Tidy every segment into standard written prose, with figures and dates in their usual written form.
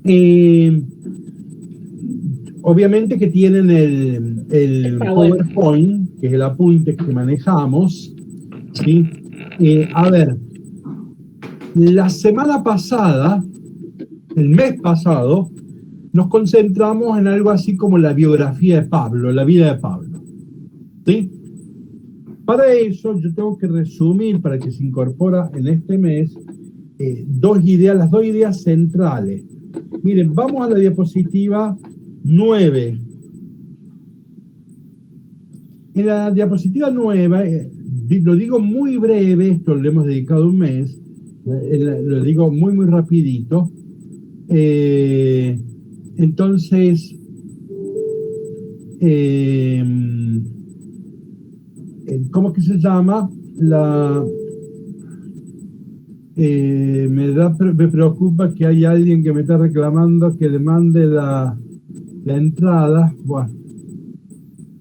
Eh, Obviamente que tienen el PowerPoint, que es el apunte que manejamos, ¿sí? A ver, la semana pasada, el mes pasado, nos concentramos en algo así como la biografía de Pablo, la vida de Pablo, ¿sí? Para eso yo tengo que resumir, para que se incorpora en este mes, las dos ideas centrales. Miren, vamos a la diapositiva 9. En la diapositiva 9, lo digo muy breve, esto le hemos dedicado un mes, lo digo muy, muy rapidito. Eh, entonces, eh, ¿cómo es que se llama? Me preocupa que hay alguien que me está reclamando que le mande la entrada. Bueno,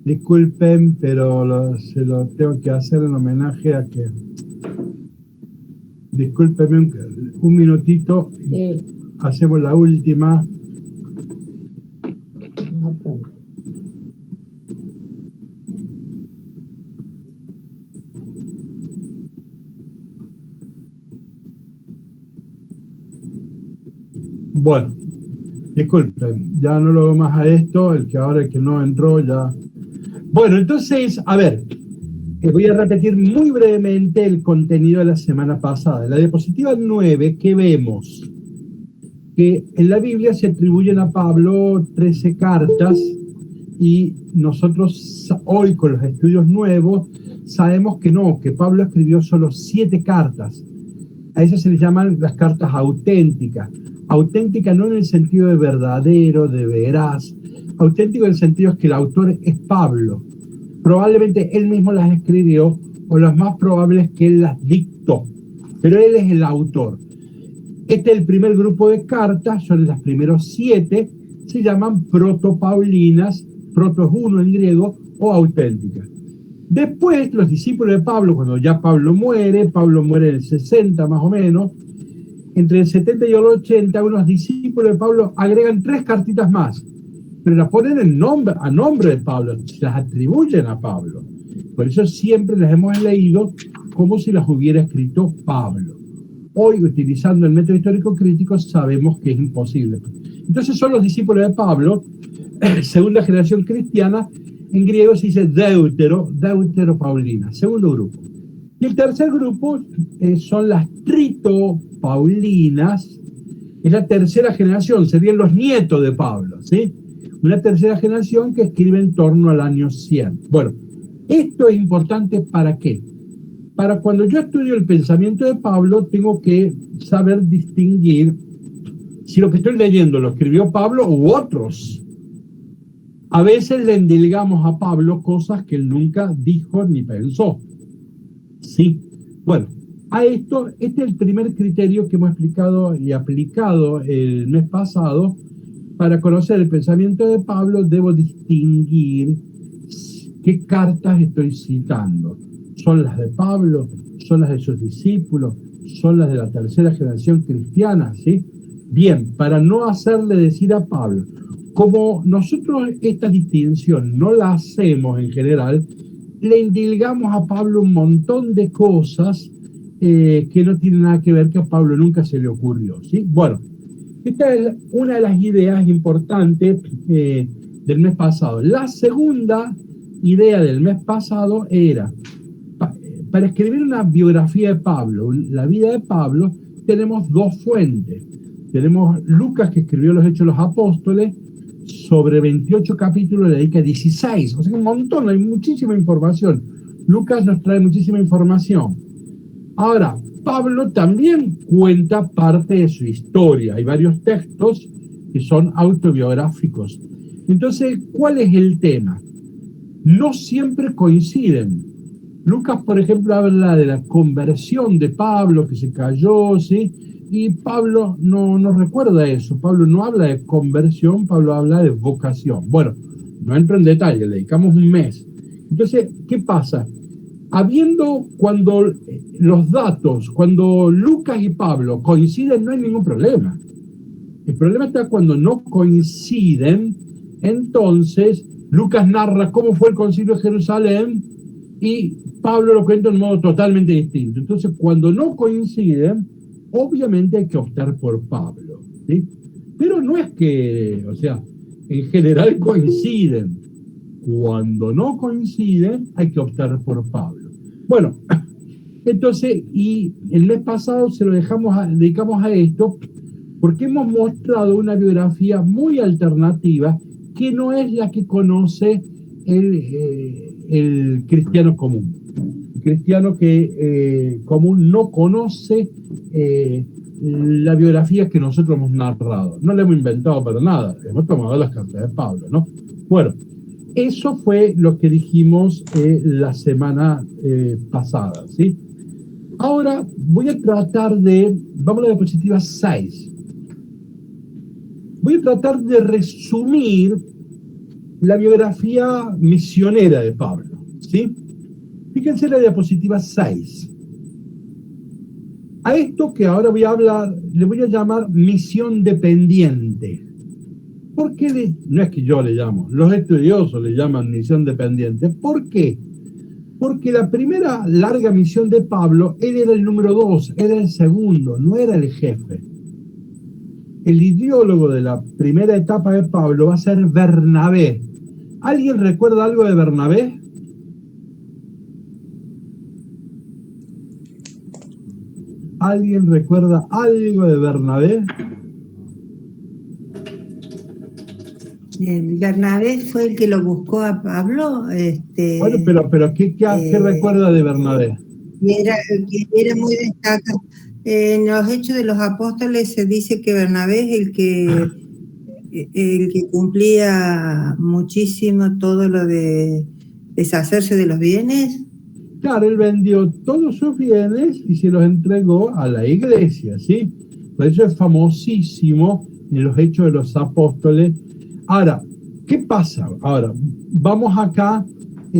disculpen, pero se lo tengo que hacer en homenaje a que... Discúlpeme un minutito, hacemos la última. Bueno, disculpen, ya no lo veo más a esto, el que no entró ya. Bueno, entonces, a ver, voy a repetir muy brevemente el contenido de la semana pasada. En la diapositiva 9, ¿qué vemos? Que en la Biblia se atribuyen a Pablo 13 cartas y nosotros hoy con los estudios nuevos sabemos que no, que Pablo escribió solo 7 cartas. A esas se les llaman las cartas auténticas. Auténtica no en el sentido de verdadero, de veraz. Auténtico en el sentido es que el autor es Pablo. Probablemente él mismo las escribió, o lo más probable es que él las dictó. Pero él es el autor. Este es el primer grupo de cartas, son las primeros 7, se llaman protopaulinas, proto es uno en griego, o auténticas. Después, los discípulos de Pablo, cuando ya Pablo muere en el 60 más o menos, entre el 70 y el 80, unos discípulos de Pablo agregan 3 cartitas más, pero las ponen a nombre de Pablo, las atribuyen a Pablo. Por eso siempre las hemos leído como si las hubiera escrito Pablo. Hoy, utilizando el método histórico crítico, sabemos que es imposible. Entonces son los discípulos de Pablo, segunda generación cristiana. En griego se dice deutero-paulina, segundo grupo. Y el tercer grupo son las tritopaulinas, es la tercera generación, serían los nietos de Pablo, ¿sí? Una tercera generación que escribe en torno al año 100. Bueno, esto es importante ¿para qué? Para cuando yo estudio el pensamiento de Pablo, tengo que saber distinguir si lo que estoy leyendo lo escribió Pablo u otros. A veces le endilgamos a Pablo cosas que él nunca dijo ni pensó. Sí. Bueno, a esto, este es el primer criterio que hemos explicado y aplicado el mes pasado. Para conocer el pensamiento de Pablo, debo distinguir qué cartas estoy citando. ¿Son las de Pablo? ¿Son las de sus discípulos? ¿Son las de la tercera generación cristiana? ¿Sí? Bien, para no hacerle decir a Pablo, como nosotros esta distinción no la hacemos en general, le indilgamos a Pablo un montón de cosas que no tienen nada que ver, que a Pablo nunca se le ocurrió, ¿sí? Bueno, esta es una de las ideas importantes del mes pasado. La segunda idea del mes pasado era, para escribir una biografía de Pablo, la vida de Pablo, tenemos 2 fuentes. Tenemos Lucas, que escribió los Hechos de los Apóstoles, sobre 28 capítulos, le dedica 16, o sea, un montón, hay muchísima información. Lucas nos trae muchísima información. Ahora, Pablo también cuenta parte de su historia. Hay varios textos que son autobiográficos. Entonces, ¿cuál es el tema? No siempre coinciden. Lucas, por ejemplo, habla de la conversión de Pablo, que se cayó, ¿sí? Y Pablo no recuerda eso. Pablo no habla de conversión, Pablo habla de vocación. Bueno, no entro en detalle, le dedicamos un mes. Entonces, ¿qué pasa? Cuando los datos, cuando Lucas y Pablo coinciden, no hay ningún problema. El problema está cuando no coinciden. Entonces, Lucas narra cómo fue el concilio de Jerusalén y Pablo lo cuenta de un modo totalmente distinto. Entonces, cuando no coinciden, obviamente hay que optar por Pablo, ¿sí? Pero no es que, o sea, en general coinciden. Cuando no coinciden, hay que optar por Pablo. Bueno, entonces, y el mes pasado se lo dedicamos a esto porque hemos mostrado una biografía muy alternativa que no es la que conoce el cristiano común. El cristiano común no conoce la biografía que nosotros hemos narrado. No la hemos inventado para nada, hemos tomado las cartas de Pablo, ¿no? Bueno, eso fue lo que dijimos la semana pasada, ¿sí? Ahora voy a tratar vamos a la diapositiva 6. Voy a tratar de resumir la biografía misionera de Pablo, ¿sí? Fíjense en la diapositiva 6. A esto que ahora voy a hablar, le voy a llamar misión dependiente. ¿Por qué? No es que yo le llamo, los estudiosos le llaman misión dependiente. ¿Por qué? Porque la primera larga misión de Pablo, él era el número 2, era el segundo, no era el jefe. El ideólogo de la primera etapa de Pablo va a ser Bernabé. ¿Alguien recuerda algo de Bernabé? ¿Alguien recuerda algo de Bernabé? Bernabé fue el que lo buscó a Pablo. Bueno, pero ¿qué recuerda de Bernabé? Era muy destacado. En los Hechos de los Apóstoles se dice que Bernabé es el que cumplía muchísimo todo lo de deshacerse de los bienes. Claro, él vendió todos sus bienes y se los entregó a la iglesia, ¿sí? Por eso es famosísimo en los Hechos de los Apóstoles. Ahora, ¿qué pasa? Ahora, vamos acá,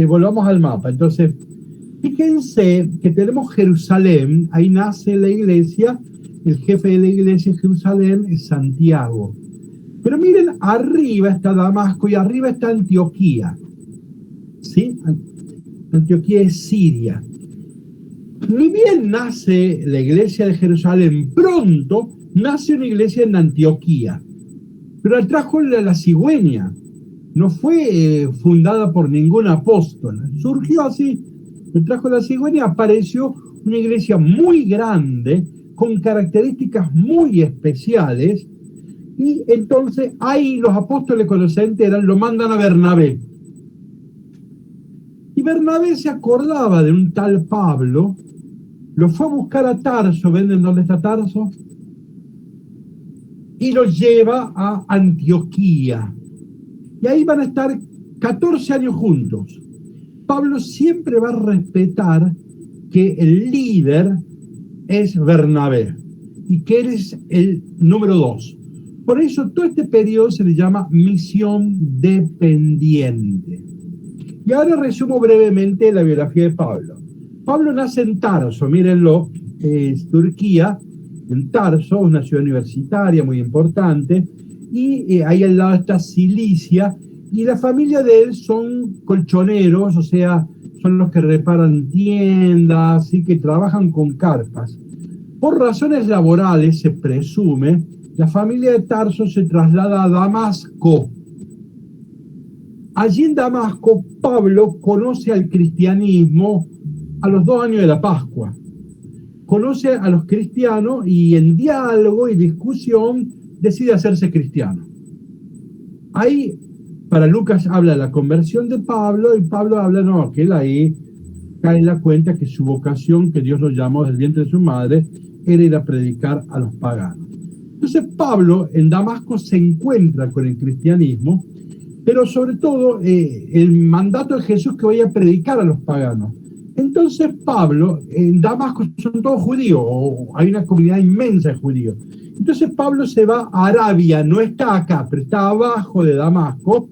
volvamos al mapa. Entonces, fíjense que tenemos Jerusalén, ahí nace la iglesia, el jefe de la iglesia de Jerusalén es Santiago. Pero miren, arriba está Damasco y arriba está Antioquía, ¿sí? Antioquía es Siria. Ni bien nace la iglesia de Jerusalén, pronto nace una iglesia en Antioquía. Pero la trajo la cigüeña, no fue fundada por ningún apóstol, surgió así, la trajo la cigüeña, apareció una iglesia muy grande, con características muy especiales, y entonces ahí los apóstoles cuando se enteran lo mandan a Bernabé. Y Bernabé se acordaba de un tal Pablo, lo fue a buscar a Tarso, ¿ven dónde está Tarso? Y lo lleva a Antioquía. Y ahí van a estar 14 años juntos. Pablo siempre va a respetar que el líder es Bernabé y que él es el número 2. Por eso todo este periodo se le llama misión dependiente. Y ahora resumo brevemente la biografía de Pablo. Pablo nace en Tarso, mírenlo, es Turquía, en Tarso, una ciudad universitaria muy importante, y ahí al lado está Cilicia, y la familia de él son colchoneros, o sea, son los que reparan tiendas y que trabajan con carpas. Por razones laborales, se presume, la familia de Tarso se traslada a Damasco. Allí en Damasco, Pablo conoce al cristianismo a los 2 años de la Pascua. Conoce a los cristianos y en diálogo y discusión decide hacerse cristiano. Ahí, para Lucas habla de la conversión de Pablo y Pablo habla, no, que él ahí cae en la cuenta que su vocación, que Dios lo llamó desde el vientre de su madre, era ir a predicar a los paganos. Entonces Pablo en Damasco se encuentra con el cristianismo, pero sobre todo el mandato de Jesús que vaya a predicar a los paganos. Entonces Pablo, en Damasco son todos judíos, o hay una comunidad inmensa de judíos. Entonces Pablo se va a Arabia, no está acá, pero está abajo de Damasco,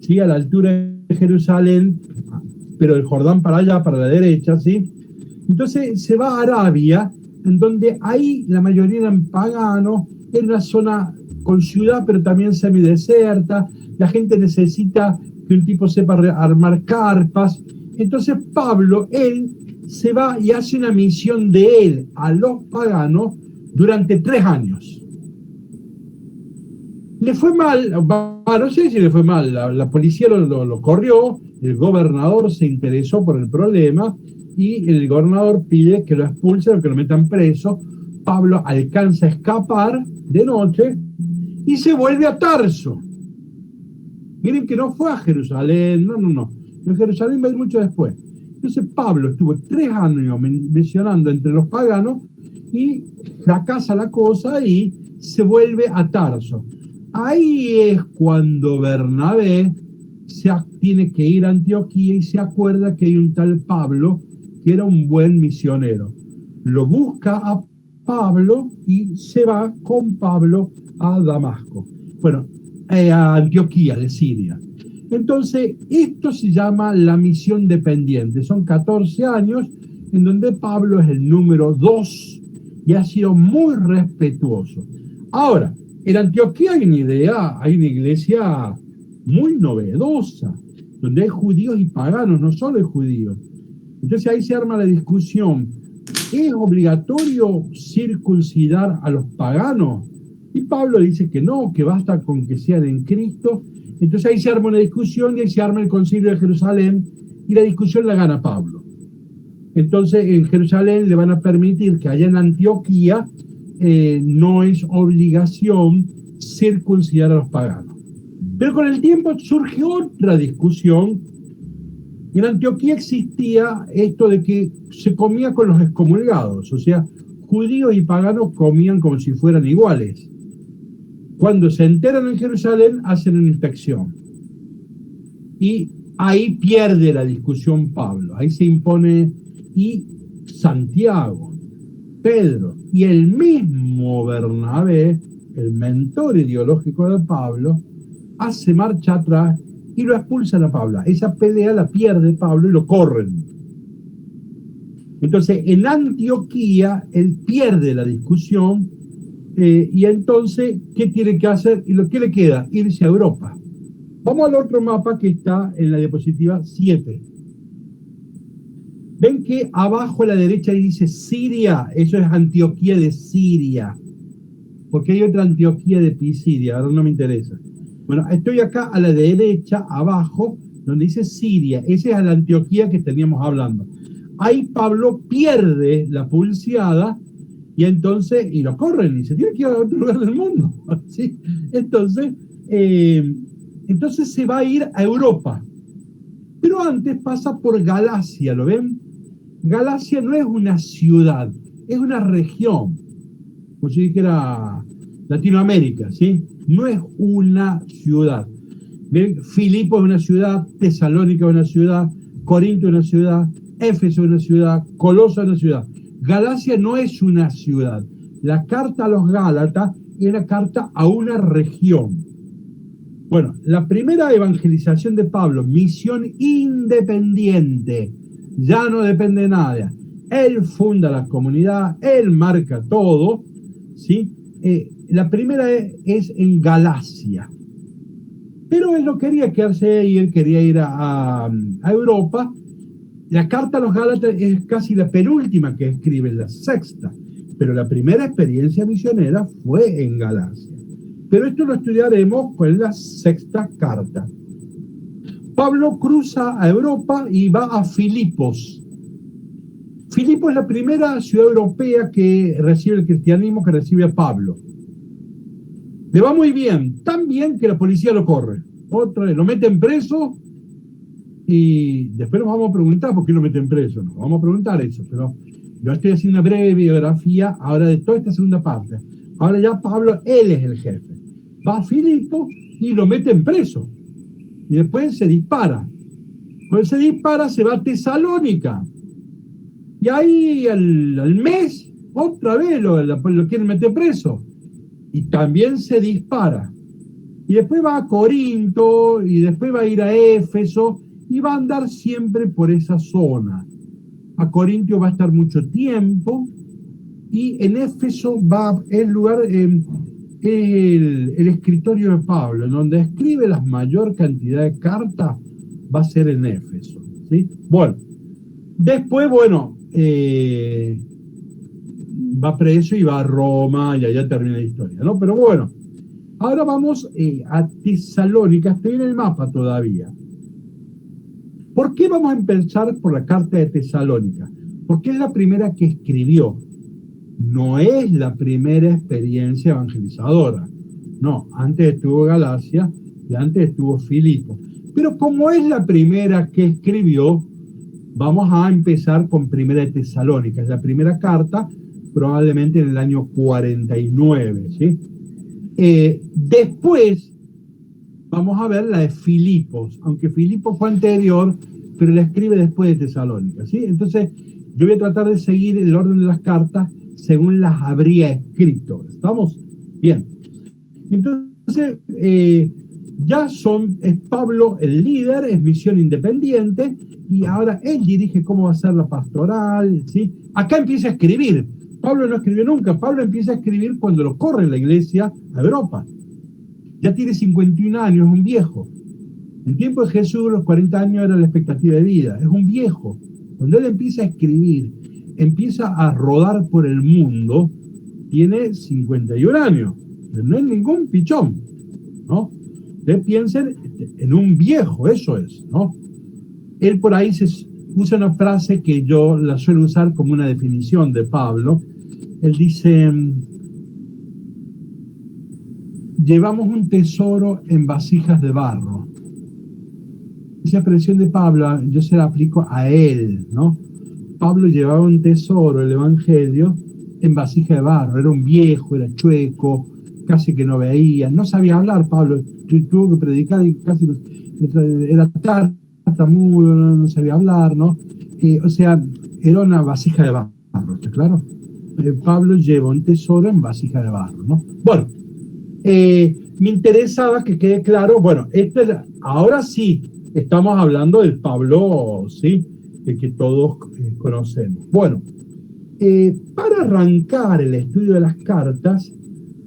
¿sí? A la altura de Jerusalén, pero el Jordán para allá, para la derecha, ¿sí? Entonces se va a Arabia, en donde ahí la mayoría eran paganos, era una zona con ciudad, pero también semidesierta. La gente necesita que un tipo sepa armar carpas. Entonces Pablo, él se va y hace una misión de él a los paganos durante 3 años. Le fue mal, no sé si le fue mal, la policía lo corrió, el gobernador se interesó por el problema y el gobernador pide que lo expulsen o que lo metan preso. Pablo alcanza a escapar de noche y se vuelve a Tarso. Miren que no fue a Jerusalén, no. En Jerusalén va a ir mucho después. Entonces Pablo estuvo 3 años misionando entre los paganos y fracasa la cosa y se vuelve a Tarso. Ahí es cuando Bernabé tiene que ir a Antioquía y se acuerda que hay un tal Pablo que era un buen misionero. Lo busca a Pablo y se va con Pablo a Damasco. Bueno, a Antioquía de Siria. Entonces, esto se llama la misión dependiente. Son 14 años en donde Pablo es el número 2 y ha sido muy respetuoso. Ahora, en Antioquía hay una iglesia muy novedosa, donde hay judíos y paganos, no solo hay judíos. Entonces ahí se arma la discusión. ¿Es obligatorio circuncidar a los paganos? Y Pablo dice que no, que basta con que sean en Cristo. Entonces ahí se arma una discusión y ahí se arma el concilio de Jerusalén y la discusión la gana Pablo. Entonces en Jerusalén le van a permitir que allá en Antioquía no es obligación circuncidar a los paganos. Pero con el tiempo surge otra discusión. En Antioquía existía esto de que se comía con los excomulgados, o sea, judíos y paganos comían como si fueran iguales. Cuando se enteran en Jerusalén, hacen una inspección. Y ahí pierde la discusión Pablo, ahí se impone, y Santiago, Pedro y el mismo Bernabé, el mentor ideológico de Pablo, hace marcha atrás y lo expulsan a Pablo. Esa pelea la pierde Pablo y lo corren. Entonces, en Antioquía, él pierde la discusión y entonces, ¿qué tiene que hacer? ¿Y qué le queda? Irse a Europa. Vamos al otro mapa que está en la diapositiva 7. Ven que abajo a la derecha dice Siria, eso es Antioquía de Siria, porque hay otra Antioquía de Pisidia, ahora no me interesa. Bueno, estoy acá a la derecha, abajo, donde dice Siria, esa es la Antioquía que teníamos hablando. Ahí Pablo pierde la pulseada y entonces, y lo corren, y se tiene que ir a otro lugar del mundo. ¿Sí? Entonces se va a ir a Europa. Pero antes pasa por Galacia, ¿lo ven? Galacia no es una ciudad, es una región. Como si dijera Latinoamérica, ¿sí? No es una ciudad. ¿Ven? Filipo es una ciudad, Tesalónica es una ciudad, Corinto es una ciudad, Éfeso es una ciudad, Colosa es una ciudad. Galacia no es una ciudad. La carta a los Gálatas es una carta a una región. Bueno, la primera evangelización de Pablo, misión independiente, ya no depende de nada. Él funda la comunidad, él marca todo, ¿sí? La primera es en Galacia. Pero él no quería quedarse ahí, él quería ir a Europa. La carta a los Gálatas es casi la penúltima que escribe, la sexta. Pero la primera experiencia misionera fue en Galacia. Pero esto lo estudiaremos con la sexta carta. Pablo cruza a Europa y va a Filipos. Filipos es la primera ciudad europea que recibe el cristianismo, que recibe a Pablo. Le va muy bien, tan bien que la policía lo corre. Otra vez, lo meten preso y después nos vamos a preguntar por qué lo meten preso. Nos vamos a preguntar eso, pero yo estoy haciendo una breve biografía ahora de toda esta segunda parte. Ahora ya Pablo, él es el jefe. Va a Filipos y lo meten preso. Y después se dispara. Cuando se dispara, se va a Tesalónica. Y ahí al mes, otra vez lo quieren meter preso. Y también se dispara. Y después va a Corinto, y después va a ir a Éfeso, y va a andar siempre por esa zona. A Corinto va a estar mucho tiempo, y en Éfeso va el lugar, el escritorio de Pablo, en donde escribe la mayor cantidad de cartas, va a ser en Éfeso, ¿sí? Bueno, después, bueno, va preso y va a Roma y allá termina la historia, ¿no? Pero bueno, ahora vamos a Tesalónica, estoy en el mapa todavía. ¿Por qué vamos a empezar por la carta de Tesalónica? Porque es la primera que escribió. No es la primera experiencia evangelizadora. No, antes estuvo Galacia y antes estuvo Filipo. Pero como es la primera que escribió, vamos a empezar con Primera de Tesalónica. Es la primera carta, probablemente en el año 49, ¿sí? Después vamos a ver la de Filipos, aunque Filipos fue anterior, pero la escribe después de Tesalónica, ¿sí? Entonces, yo voy a tratar de seguir el orden de las cartas según las habría escrito. ¿Estamos? Bien. Entonces, es Pablo el líder, es misión independiente, y ahora él dirige cómo va a ser la pastoral, ¿sí? Acá empieza a escribir. Pablo no escribió nunca, Pablo empieza a escribir cuando lo corre la iglesia a Europa. Ya tiene 51 años, es un viejo. En tiempo de Jesús, los 40 años era la expectativa de vida, es un viejo. Cuando él empieza a escribir, empieza a rodar por el mundo, tiene 51 años. No es ningún pichón, ¿no? Ustedes piensen en un viejo, eso es, ¿no? Él por ahí usa una frase que yo la suelo usar como una definición de Pablo. Él dice: llevamos un tesoro en vasijas de barro. Esa expresión de Pablo yo se la aplico a él, ¿no? Pablo llevaba un tesoro, el Evangelio, en vasija de barro. Era un viejo, era chueco, casi que no veía, no sabía hablar. Pablo tuvo que predicar y casi era tartamudo, no sabía hablar, ¿no? O sea, era una vasija de barro, ¿está claro? Pablo lleva un tesoro en vasija de barro, ¿no? Bueno, me interesaba que quede claro, bueno, ahora sí estamos hablando del Pablo, ¿sí? El que todos conocemos. Bueno, para arrancar el estudio de las cartas,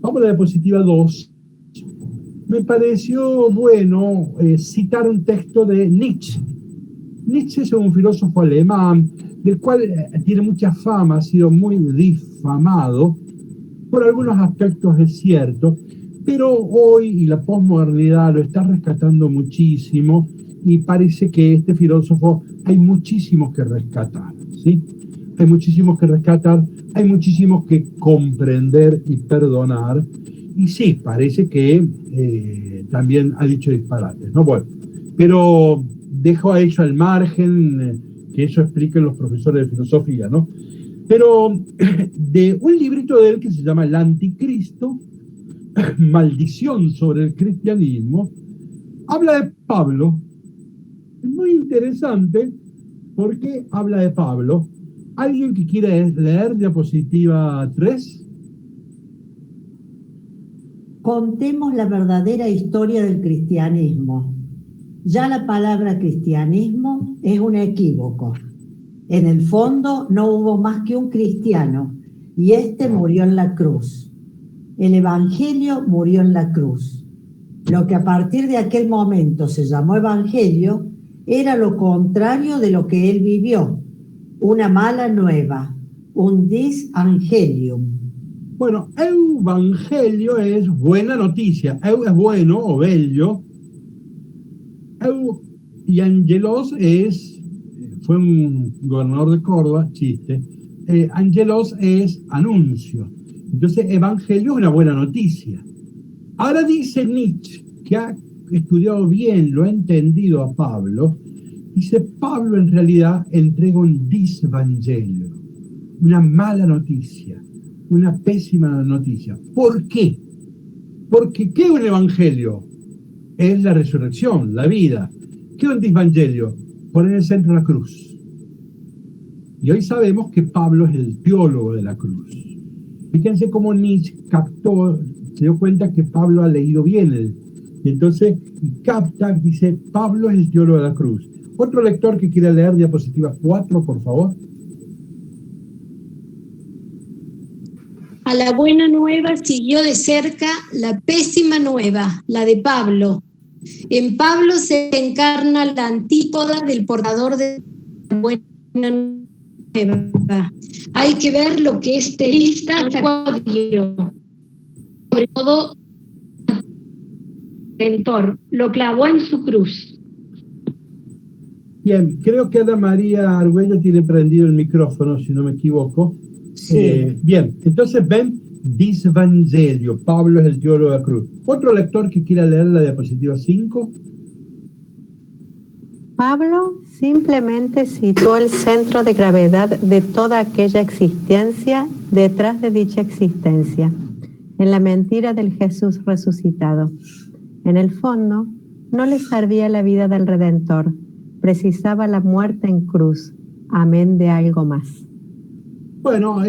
vamos a la diapositiva 2. Me pareció bueno citar un texto de Nietzsche. Nietzsche es un filósofo alemán, del cual tiene mucha fama, ha sido muy difamado. Por algunos aspectos es cierto, pero hoy y la posmodernidad lo está rescatando muchísimo y parece que este filósofo hay muchísimos que rescatar, ¿sí? Hay muchísimos que rescatar, hay muchísimos que comprender y perdonar, y sí, parece que también ha dicho disparates, ¿no? Bueno, pero dejo a eso al margen, que eso expliquen los profesores de filosofía, ¿no? Pero de un librito de él que se llama El Anticristo, maldición sobre el cristianismo, habla de Pablo. Es muy interesante porque habla de Pablo. ¿Alguien que quiera leer diapositiva 3? Contemos la verdadera historia del cristianismo. Ya la palabra cristianismo es un equívoco. En el fondo no hubo más que un cristiano y este murió en la cruz. El evangelio murió en la cruz. Lo que a partir de aquel momento se llamó evangelio era lo contrario de lo que él vivió, una mala nueva, un disangelium. Bueno, evangelio es buena noticia, es bueno o bello. Y angelos fue un gobernador de Córdoba, chiste. Angelos es anuncio. Entonces, evangelio es una buena noticia. Ahora dice Nietzsche, que ha estudiado bien, lo ha entendido a Pablo, dice: Pablo en realidad entrega un disevangelio, una mala noticia, una pésima noticia. ¿Por qué? Porque ¿qué es un evangelio? Es la resurrección, la vida. ¿Qué es un disevangelio? Poner en el centro la cruz. Y hoy sabemos que Pablo es el teólogo de la cruz. Fíjense cómo Nietzsche se dio cuenta que Pablo ha leído bien y entonces capta, dice: Pablo es el teólogo de la cruz. Otro lector que quiera leer diapositiva 4, por favor. A la buena nueva siguió de cerca la pésima nueva, la de Pablo. En Pablo se encarna la antípoda del portador de la buena nueva. Hay que ver lo que este lista sacó, sobre todo Redentor, lo clavó en su cruz. Bien, creo que Ana María Argüello tiene prendido el micrófono, si no me equivoco. Sí. Bien, entonces ven, Disvangelio, Pablo es el teólogo de la cruz. ¿Otro lector que quiera leer la diapositiva 5? Pablo simplemente situó el centro de gravedad de toda aquella existencia detrás de dicha existencia, en la mentira del Jesús resucitado. En el fondo, no le servía la vida del Redentor, precisaba la muerte en cruz, amén de algo más. Bueno,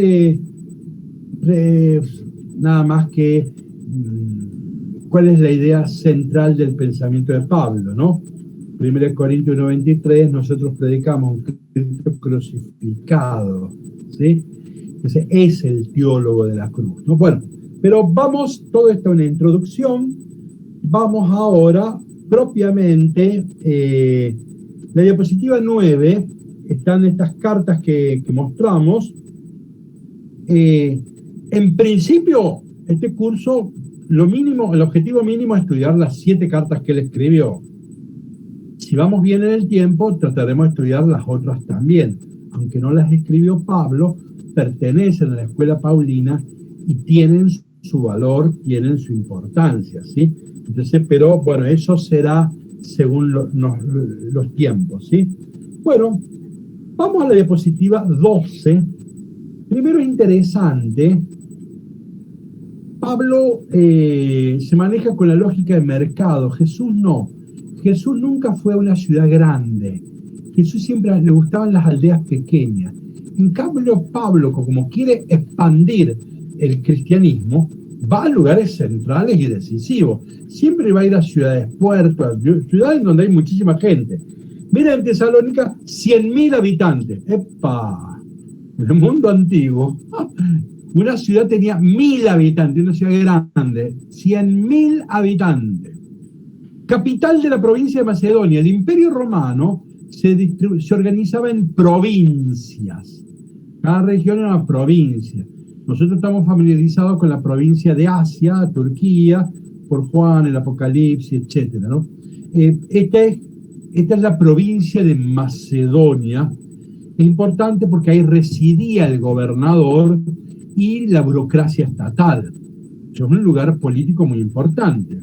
nada más que cuál es la idea central del pensamiento de Pablo, ¿no? 1 Corintios 1:23, nosotros predicamos un Cristo crucificado, ¿sí? Entonces es el teólogo de la cruz, ¿no? Bueno, pero vamos, todo esto es una introducción, vamos ahora propiamente, la diapositiva 9, están estas cartas que mostramos. En principio, este curso, lo mínimo, el objetivo mínimo es estudiar las 7 cartas que él escribió. Si vamos bien en el tiempo, trataremos de estudiar las otras también. Aunque no las escribió Pablo, pertenecen a la escuela paulina y tienen su valor, tienen su importancia, ¿sí? Entonces, pero bueno, eso será según los tiempos, ¿sí? Bueno, vamos a la diapositiva 12. Primero, interesante, Pablo se maneja con la lógica de mercado, Jesús no. Jesús nunca fue a una ciudad grande, Jesús siempre le gustaban las aldeas pequeñas. En cambio, Pablo, como quiere expandir el cristianismo, va a lugares centrales y decisivos. Siempre va a ir a ciudades, puertos, ciudades donde hay muchísima gente. Mira, en Tesalónica, 100.000 habitantes. ¡Epa! En el mundo antiguo, una ciudad tenía 1.000 habitantes, una ciudad grande, 100.000 habitantes. Capital de la provincia de Macedonia. El Imperio Romano se organizaba en provincias. Cada región era una provincia. Nosotros estamos familiarizados con la provincia de Asia, Turquía, por Juan, el Apocalipsis, etc., ¿no? Esta es la provincia de Macedonia. Es importante porque ahí residía el gobernador y la burocracia estatal. Es un lugar político muy importante.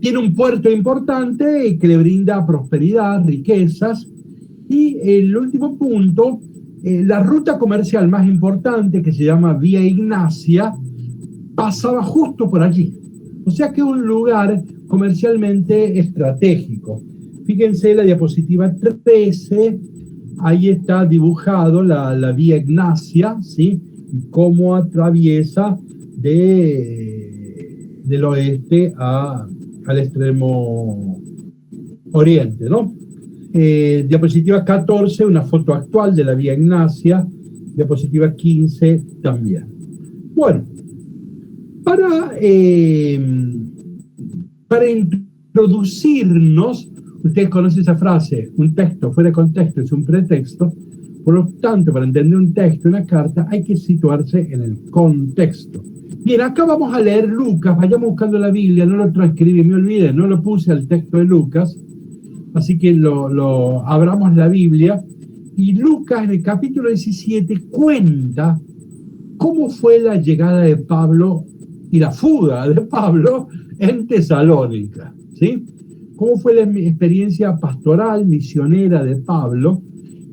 Tiene un puerto importante que le brinda prosperidad, riquezas. Y el último punto, la ruta comercial más importante, que se llama Vía Ignacia, pasaba justo por allí. O sea que es un lugar comercialmente estratégico. Fíjense la diapositiva 13, ahí está dibujado la Vía Ignacia, ¿sí? Y cómo atraviesa del oeste al extremo oriente, ¿no? Diapositiva 14, una foto actual de la Vía Ignacia. Diapositiva 15 también. Bueno, para introducirnos, ustedes conocen esa frase, un texto fuera de contexto es un pretexto. Por lo tanto, para entender un texto, una carta, hay que situarse en el contexto. Bien, acá vamos a leer Lucas, vayamos buscando la Biblia, no lo transcribí, me olvidé, no lo puse al texto de Lucas, así que abramos la Biblia, y Lucas en el capítulo 17 cuenta cómo fue la llegada de Pablo y la fuga de Pablo en Tesalónica, ¿sí? Cómo fue la experiencia pastoral, misionera de Pablo,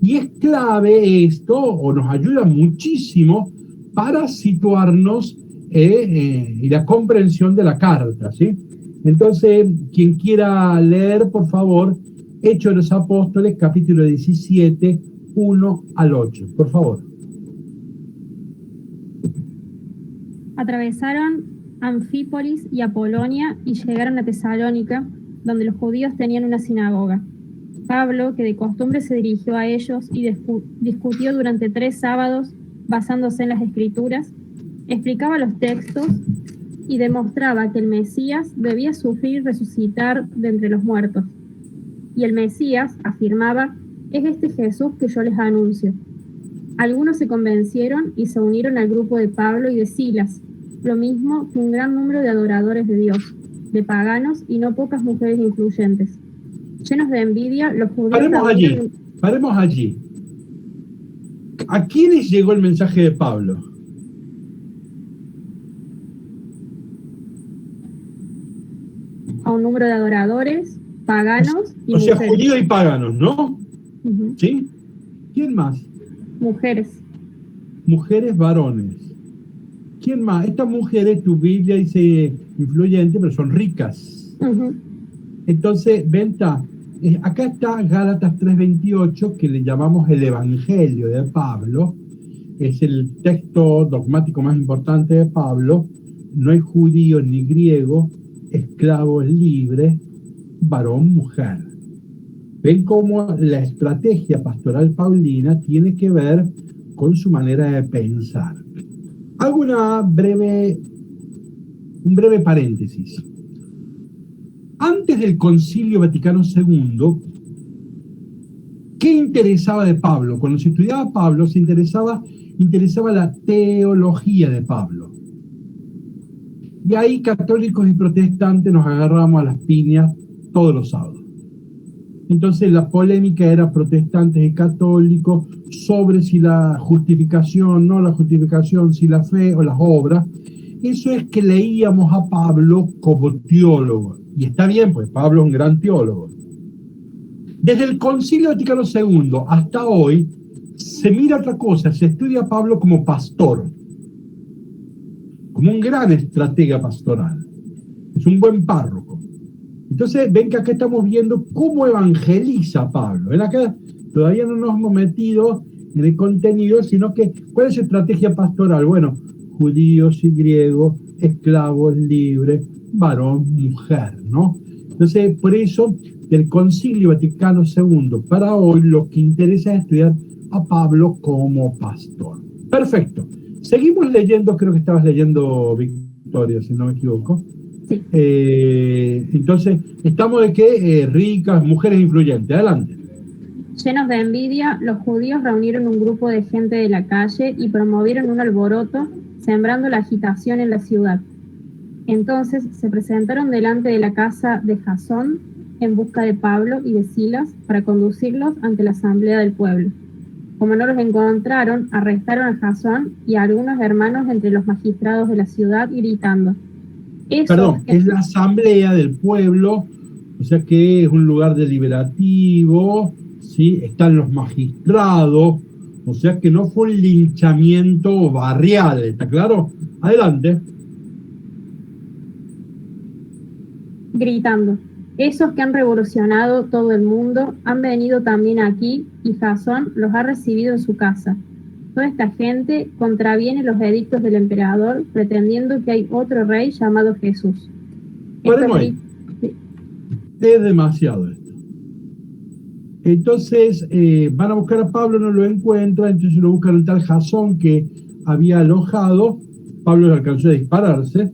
y es clave esto, o nos ayuda muchísimo para situarnos y la comprensión de la carta, ¿sí? Entonces, quien quiera leer, por favor, Hechos de los Apóstoles, capítulo 17, 1 al 8, por favor. Atravesaron Anfípolis y Apolonia y llegaron a Tesalónica, donde los judíos tenían una sinagoga. Pablo, que de costumbre se dirigió a ellos y discutió durante 3 sábados, basándose en las Escrituras, Explicaba los textos y demostraba que el Mesías debía sufrir y resucitar de entre los muertos. Y el Mesías, afirmaba, es este Jesús que yo les anuncio. Algunos se convencieron y se unieron al grupo de Pablo y de Silas, lo mismo que un gran número de adoradores de Dios, de paganos y no pocas mujeres influyentes. Llenos de envidia, los judíos... Paremos allí. ¿A quiénes llegó el mensaje de Pablo? A un número de adoradores, paganos y mujeres. O sea, judíos y paganos, ¿no? Uh-huh. ¿Sí? ¿Quién más? Mujeres. Mujeres, varones. ¿Quién más? Estas mujeres, tu Biblia dice influyente, pero son ricas. Uh-huh. Entonces, venta, acá está Gálatas 3:28, que le llamamos el Evangelio de Pablo. Es el texto dogmático más importante de Pablo. No hay judío ni griego, esclavo libre, varón, mujer. Ven cómo la estrategia pastoral paulina tiene que ver con su manera de pensar. Hago un breve paréntesis. Antes del Concilio Vaticano II, ¿qué interesaba de Pablo? Cuando se estudiaba Pablo, se interesaba la teología de Pablo. Y ahí católicos y protestantes nos agarramos a las piñas todos los sábados. Entonces la polémica era protestantes y católicos sobre si la justificación, no la justificación, si la fe o las obras. Eso es que leíamos a Pablo como teólogo. Y está bien, pues Pablo es un gran teólogo. Desde el Concilio Vaticano II hasta hoy, se mira otra cosa, se estudia a Pablo como pastor, como un gran estratega pastoral. Es un buen párroco. Entonces, ven que acá estamos viendo cómo evangeliza Pablo. Ven acá, todavía no nos hemos metido en el contenido, sino que, ¿cuál es su estrategia pastoral? Bueno, judíos y griegos, esclavos libres, varón, mujer, ¿no? Entonces, por eso, del Concilio Vaticano II para hoy, lo que interesa es estudiar a Pablo como pastor. Perfecto. Seguimos leyendo, creo que estabas leyendo, Victoria, si no me equivoco. Sí. Entonces, estamos de que ricas, mujeres influyentes. Adelante. Llenos de envidia, los judíos reunieron un grupo de gente de la calle y promovieron un alboroto, sembrando la agitación en la ciudad. Entonces se presentaron delante de la casa de Jasón en busca de Pablo y de Silas para conducirlos ante la asamblea del pueblo. Como no los encontraron, arrestaron a Jasón y a algunos hermanos entre los magistrados de la ciudad, gritando: es la asamblea del pueblo, o sea que es un lugar deliberativo, ¿sí? Están los magistrados, o sea que no fue un linchamiento barrial, ¿está claro? Adelante. Gritando: esos que han revolucionado todo el mundo han venido también aquí y Jasón los ha recibido en su casa. Toda esta gente contraviene los edictos del emperador, pretendiendo que hay otro rey llamado Jesús. Sí. Es demasiado esto. Entonces van a buscar a Pablo, no lo encuentran, entonces lo buscan al tal Jasón que había alojado. Pablo le alcanzó a dispararse.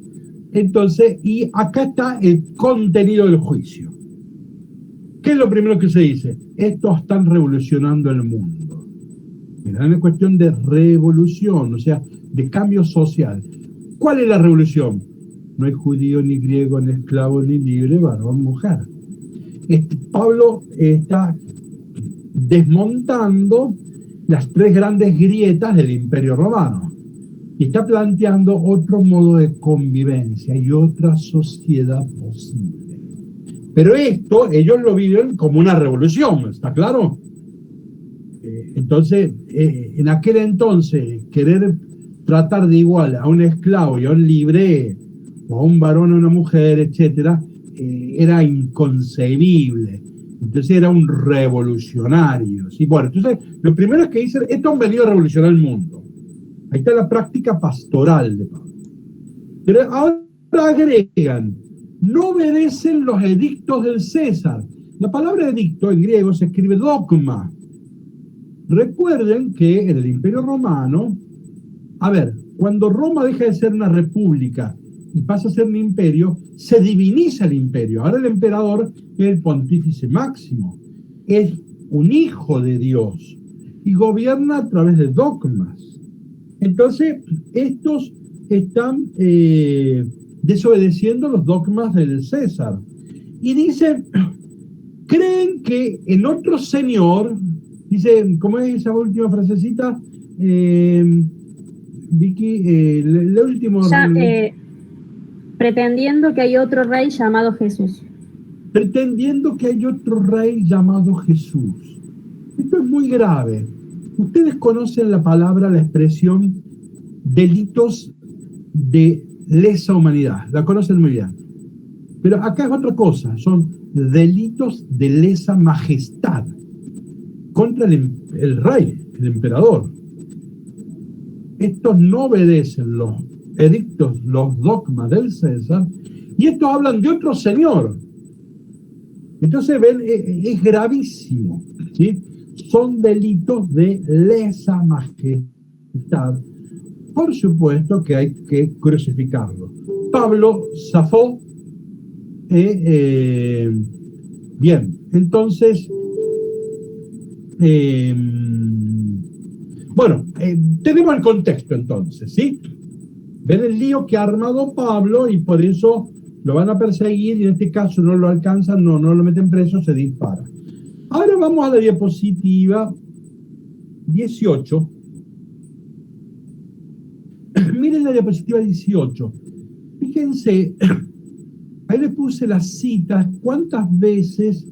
Entonces, y acá está el contenido del juicio. ¿Qué es lo primero que se dice? Estos están revolucionando el mundo. Es una cuestión de revolución, o sea, de cambio social. ¿Cuál es la revolución? No hay judío, ni griego, ni esclavo, ni libre, varón, mujer. Pablo está desmontando las tres grandes grietas del Imperio Romano y está planteando otro modo de convivencia y otra sociedad posible. Pero esto ellos lo viven como una revolución, ¿está claro? Entonces, en aquel entonces, querer tratar de igual a un esclavo y a un libre, o a un varón o una mujer, etcétera, era inconcebible. Entonces era un revolucionario, ¿sí? Bueno, entonces, lo primero es que dicen, estos han venido a revolucionar el mundo. Ahí está la práctica pastoral de Pablo. Pero ahora agregan, no obedecen los edictos del César. La palabra edicto en griego se escribe dogma. Recuerden que en el Imperio Romano, cuando Roma deja de ser una república y pasa a ser un imperio, se diviniza el imperio. Ahora el emperador es el pontífice máximo, es un hijo de Dios y gobierna a través de dogmas. Entonces, estos están desobedeciendo los dogmas del César. Y dicen, creen que en otro señor, dice, ¿cómo es esa última frasecita? Vicky, el último... Pretendiendo que hay otro rey llamado Jesús. Pretendiendo que hay otro rey llamado Jesús. Esto es muy grave. Ustedes conocen la palabra, la expresión delitos de lesa humanidad. La conocen muy bien. Pero acá es otra cosa. Son delitos de lesa majestad contra el rey, el emperador. Estos no obedecen los edictos, los dogmas del César, y estos hablan de otro señor. Entonces, ven, es gravísimo, ¿sí? Son delitos de lesa majestad. Por supuesto que hay que crucificarlo. Pablo zafó. Bien, entonces, bueno, tenemos el contexto entonces, ¿sí? Ven el lío que ha armado Pablo y por eso lo van a perseguir y en este caso no lo alcanzan, no lo meten preso, se dispara. Ahora vamos a la diapositiva 18. Miren la diapositiva 18. Fíjense, ahí le puse las citas, cuántas veces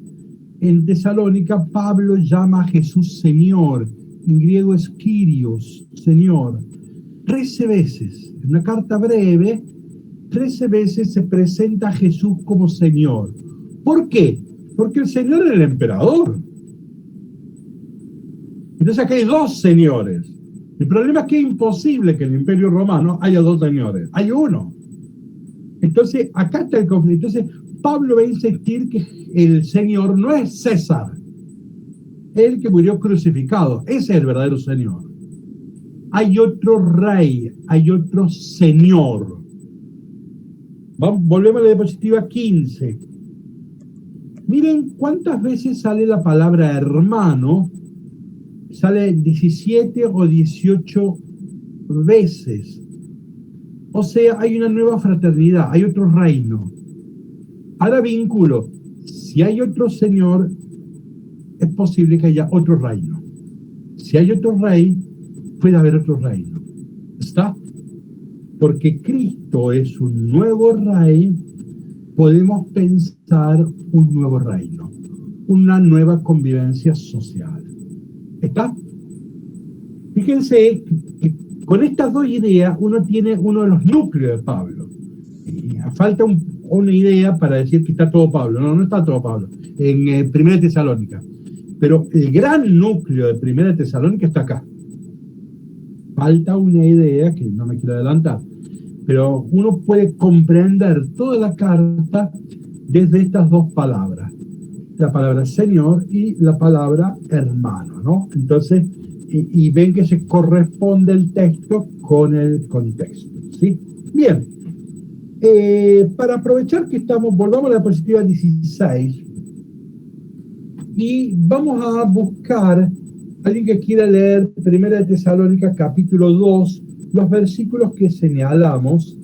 en Tesalónica Pablo llama a Jesús Señor, en griego es Kyrios, Señor. 13 veces, en una carta breve, 13 veces se presenta a Jesús como Señor. ¿Por qué? Porque el Señor es el emperador. Entonces acá hay dos señores. El problema es que es imposible que en el Imperio Romano haya dos señores, hay uno. Entonces acá está el conflicto. Entonces Pablo va a insistir que el Señor no es César, el que murió crucificado, ese es el verdadero Señor. Hay otro rey, hay otro señor. Volvemos a la diapositiva 15. Miren cuántas veces sale la palabra hermano. Sale 17 o 18 veces. O sea, hay una nueva fraternidad, hay otro reino. Ahora vinculo, si hay otro señor, es posible que haya otro reino. Si hay otro rey, puede haber otro reino. ¿Está? Porque Cristo es un nuevo rey, podemos pensar un nuevo reino, una nueva convivencia social. ¿Está? Fíjense que con estas dos ideas uno tiene uno de los núcleos de Pablo. Falta una idea para decir que está todo Pablo. No está todo Pablo. En Primera Tesalónica. Pero el gran núcleo de Primera Tesalónica está acá. Falta una idea que no me quiero adelantar. Pero uno puede comprender toda la carta desde estas dos palabras. La palabra Señor y la palabra hermano, ¿no? Entonces, y ven que se corresponde el texto con el contexto, ¿sí? Bien. Para aprovechar que volvamos a la diapositiva 16 y vamos a buscar alguien que quiera leer Primera de Tesalónica capítulo 2, los versículos que señalamos.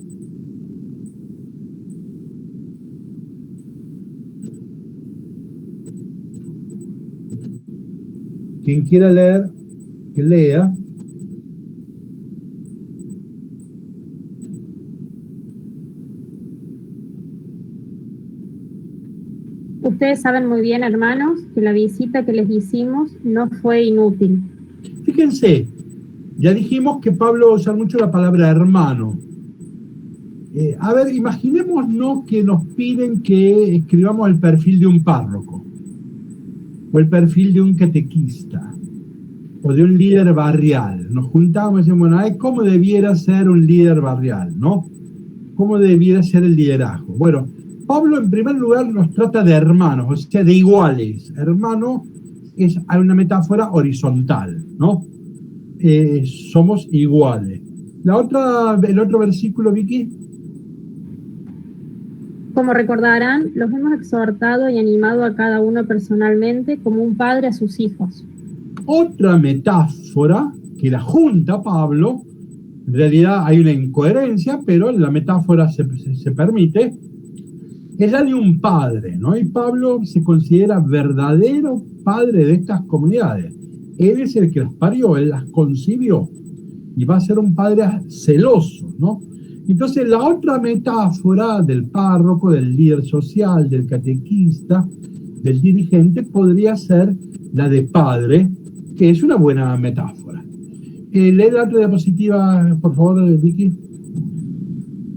Quien quiera leer, que lea. Ustedes saben muy bien, hermanos, que la visita que les hicimos no fue inútil. Fíjense, ya dijimos que Pablo usa mucho la palabra hermano. A ver, imaginémonos que nos piden que escribamos el perfil de un párroco, o el perfil de un catequista, o de un líder barrial. Nos juntamos y decimos, bueno, ¿cómo debiera ser un líder barrial, no? ¿Cómo debiera ser el liderazgo? Bueno, Pablo en primer lugar nos trata de hermanos, o sea, de iguales. Hermano es una metáfora horizontal, ¿no? Somos iguales. El otro versículo, Vicky. Como recordarán, los hemos exhortado y animado a cada uno personalmente como un padre a sus hijos. Otra metáfora que la junta Pablo, en realidad hay una incoherencia, pero la metáfora se permite, es la de un padre, ¿no? Y Pablo se considera verdadero padre de estas comunidades. Él es el que las parió, él las concibió, y va a ser un padre celoso, ¿no? Entonces la otra metáfora del párroco, del líder social, del catequista, del dirigente, podría ser la de padre, que es una buena metáfora. Lee la otra diapositiva, por favor, Vicky.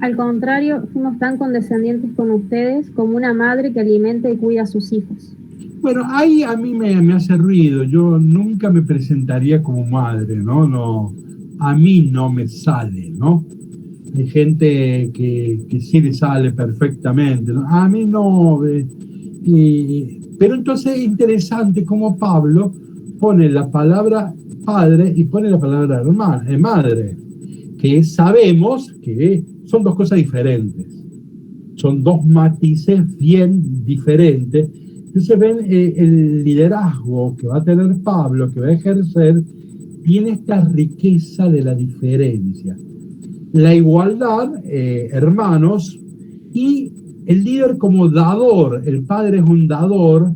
Al contrario, fuimos tan condescendientes con ustedes como una madre que alimenta y cuida a sus hijos. Bueno, ahí a mí me hace ruido. Yo nunca me presentaría como madre, ¿no? No, a mí no me sale, ¿no? Hay gente que sí le sale perfectamente, ¿no? A mí no. Pero entonces es interesante cómo Pablo pone la palabra padre y pone la palabra madre, que sabemos que son dos cosas diferentes. Son dos matices bien diferentes. Entonces ven, el liderazgo que va a tener Pablo, que va a ejercer, tiene esta riqueza de la diferencia. La igualdad, hermanos, y el líder como dador. El padre es un dador,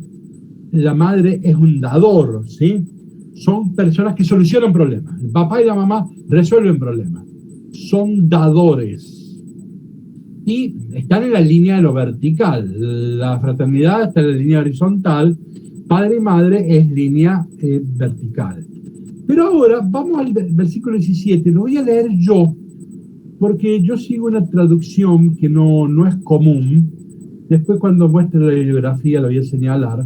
la madre es un dador, ¿sí? Son personas que solucionan problemas. El papá y la mamá resuelven problemas. Son dadores. Y están en la línea de lo vertical. La fraternidad está en la línea horizontal. Padre y madre es línea vertical. Pero ahora vamos al versículo 17. Lo voy a leer yo, porque yo sigo una traducción que no es común. Después, cuando muestre la bibliografía, lo voy a señalar.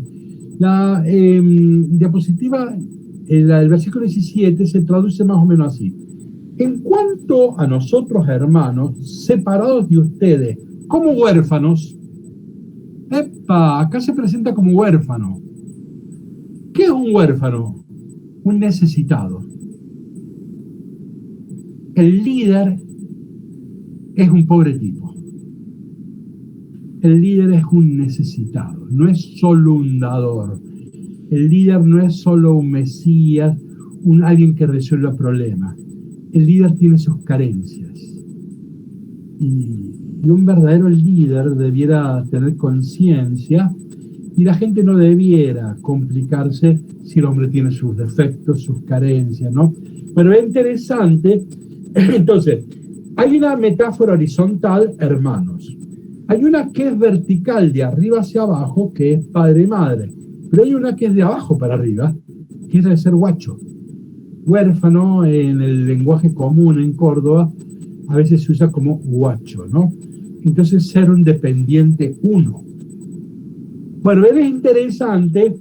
La diapositiva, el versículo 17, se traduce más o menos así. En cuanto a nosotros, hermanos, separados de ustedes, como huérfanos, acá se presenta como huérfano. ¿Qué es un huérfano? Un necesitado. El líder es un pobre tipo. El líder es un necesitado, no es solo un dador. El líder no es solo un mesías, alguien que resuelva problemas. El líder tiene sus carencias. Y un verdadero líder debiera tener conciencia, y la gente no debiera complicarse si el hombre tiene sus defectos, sus carencias, ¿no? Pero es interesante. Entonces, hay una metáfora horizontal, hermanos. Hay una que es vertical, de arriba hacia abajo, que es padre y madre. Pero hay una que es de abajo para arriba, que es la de ser guacho. Huérfano, en el lenguaje común en Córdoba, a veces se usa como guacho, ¿no? Entonces, ser un dependiente uno. Bueno, es interesante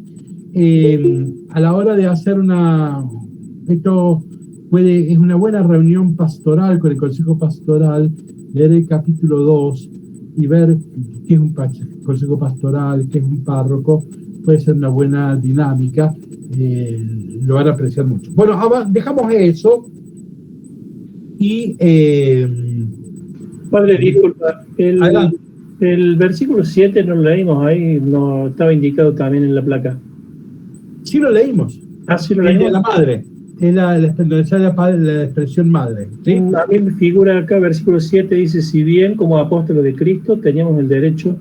a la hora de hacer es una buena reunión pastoral con el Consejo Pastoral, leer el capítulo 2 y ver qué es un consejo pastoral, qué es un párroco. Puede ser una buena dinámica, lo van a apreciar mucho. Bueno, dejamos eso y... Padre, disculpa, el versículo 7 no lo leímos ahí, no estaba indicado también en la placa. Sí lo leímos. Ah, sí lo leímos. De la madre. Es la expresión madre, ¿sí? A mí me figura acá, versículo 7 dice: si bien como apóstoles de Cristo teníamos el derecho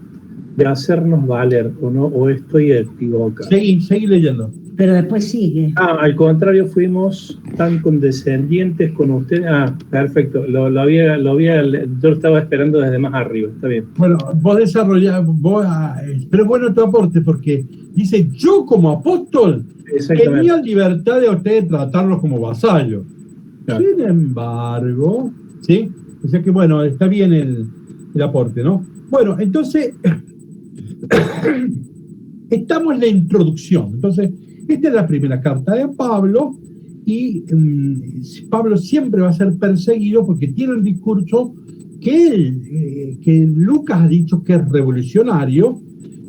de hacernos valer, o no, o estoy equivocado. Seguí leyendo. Pero después sigue. Al contrario, fuimos tan condescendientes con ustedes. Perfecto, yo lo estaba esperando desde más arriba, está bien. Bueno, vos desarrollás, pero bueno tu aporte, porque dice: yo como apóstol tenía libertad de ustedes tratarlos como vasallos. Claro. Sin embargo, ¿sí? O sea que bueno, está bien el aporte, ¿no? Bueno, entonces, estamos en la introducción. Entonces, esta es la primera carta de Pablo, y Pablo siempre va a ser perseguido porque tiene un discurso que Lucas ha dicho que es revolucionario,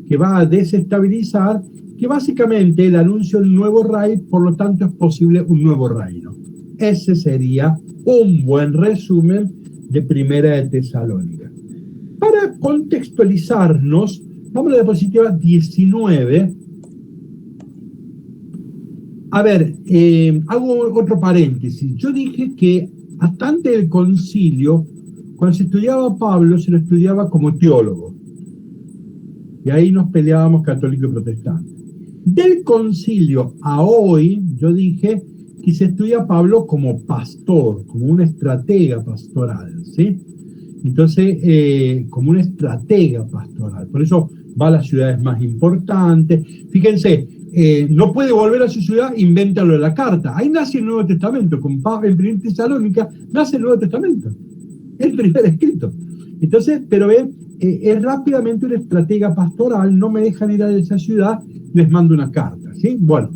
que va a desestabilizar, que básicamente él anuncia un nuevo rey, por lo tanto es posible un nuevo reino. Ese sería un buen resumen de Primera de Tesalónica. Para contextualizarnos, vamos a la diapositiva 19. A ver, hago otro paréntesis. Yo dije que hasta antes del concilio, cuando se estudiaba a Pablo, se lo estudiaba como teólogo. Y ahí nos peleábamos católicos y protestantes. Del concilio a hoy, yo dije que se estudia a Pablo como pastor, como una estratega pastoral, ¿sí? Entonces, como una estratega pastoral. Por eso va a las ciudades más importantes. Fíjense, no puede volver a su ciudad, invéntalo de la carta. Ahí nace el Nuevo Testamento. Con Pablo en Primera Tesalónica nace el Nuevo Testamento. El primer escrito. Entonces, pero es rápidamente una estratega pastoral. No me dejan ir a esa ciudad, les mando una carta, ¿sí? Bueno,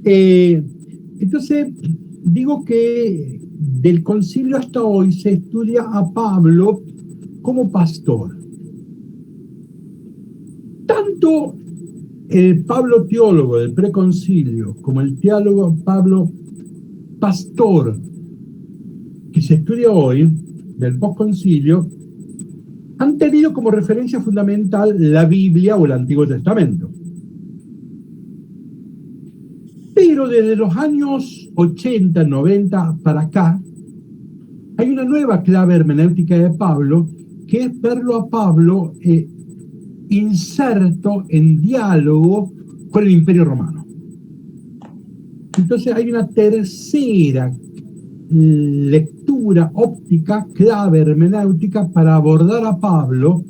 entonces digo que del concilio hasta hoy se estudia a Pablo como pastor. Tanto el Pablo teólogo del preconcilio como el teólogo Pablo pastor que se estudia hoy del posconcilio han tenido como referencia fundamental la Biblia o el Antiguo Testamento. Pero desde los años 80, 90 para acá, hay una nueva clave hermenéutica de Pablo, que es verlo a Pablo inserto en diálogo con el Imperio Romano. Entonces hay una tercera lectura óptica, clave hermenéutica, para abordar a Pablo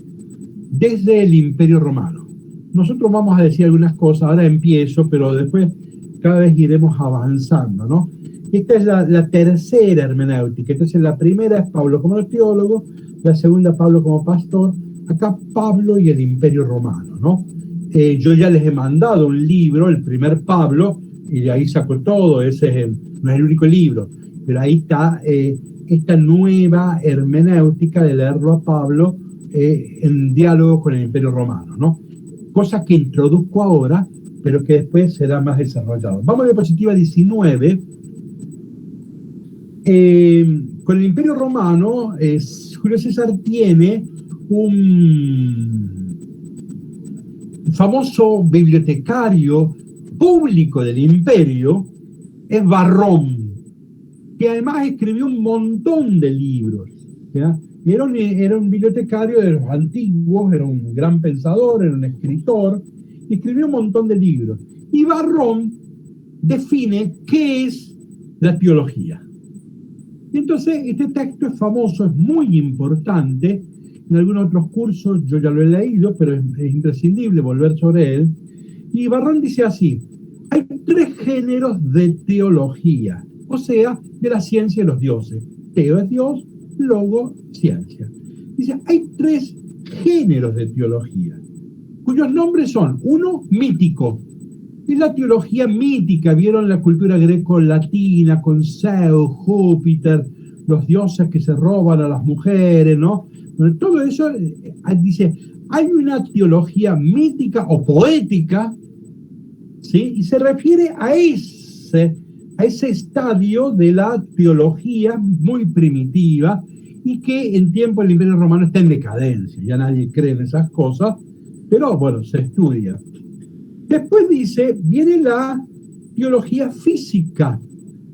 desde el Imperio Romano. Nosotros vamos a decir algunas cosas, ahora empiezo, pero después cada vez iremos avanzando, ¿no? Esta es la tercera hermenéutica. Entonces la primera es Pablo como teólogo, la segunda Pablo como pastor, acá Pablo y el Imperio Romano, ¿no? Yo ya les he mandado un libro, el primer Pablo, y de ahí saco todo, ese no es el único libro, pero ahí está esta nueva hermenéutica de leerlo a Pablo en diálogo con el Imperio Romano, ¿no? Cosa que introduzco ahora, pero que después será más desarrollado. Vamos a la diapositiva 19. Con el Imperio Romano, Julio César tiene un famoso bibliotecario público del imperio, es Varrón, que además escribió un montón de libros, ¿ya? Era un bibliotecario de los antiguos, era un gran pensador, era un escritor, y escribió un montón de libros. Y Varrón define qué es la teología. Entonces, este texto es famoso, es muy importante. En algunos otros cursos yo ya lo he leído, pero es imprescindible volver sobre él. Y Varrón dice así: hay 3 géneros de teología, o sea, de la ciencia de los dioses. Teo es Dios, logo, ciencia. Dice, hay 3 géneros de teología, cuyos nombres son: uno, mítico. Es la teología mítica, vieron la cultura greco-latina con Zeus, Júpiter, los dioses que se roban a las mujeres, ¿no? Bueno, todo eso dice, hay una teología mítica o poética, ¿sí? Y se refiere a ese estadio de la teología muy primitiva y que en tiempo del Imperio Romano está en decadencia, ya nadie cree en esas cosas, pero bueno, se estudia. Después dice, viene la teología física,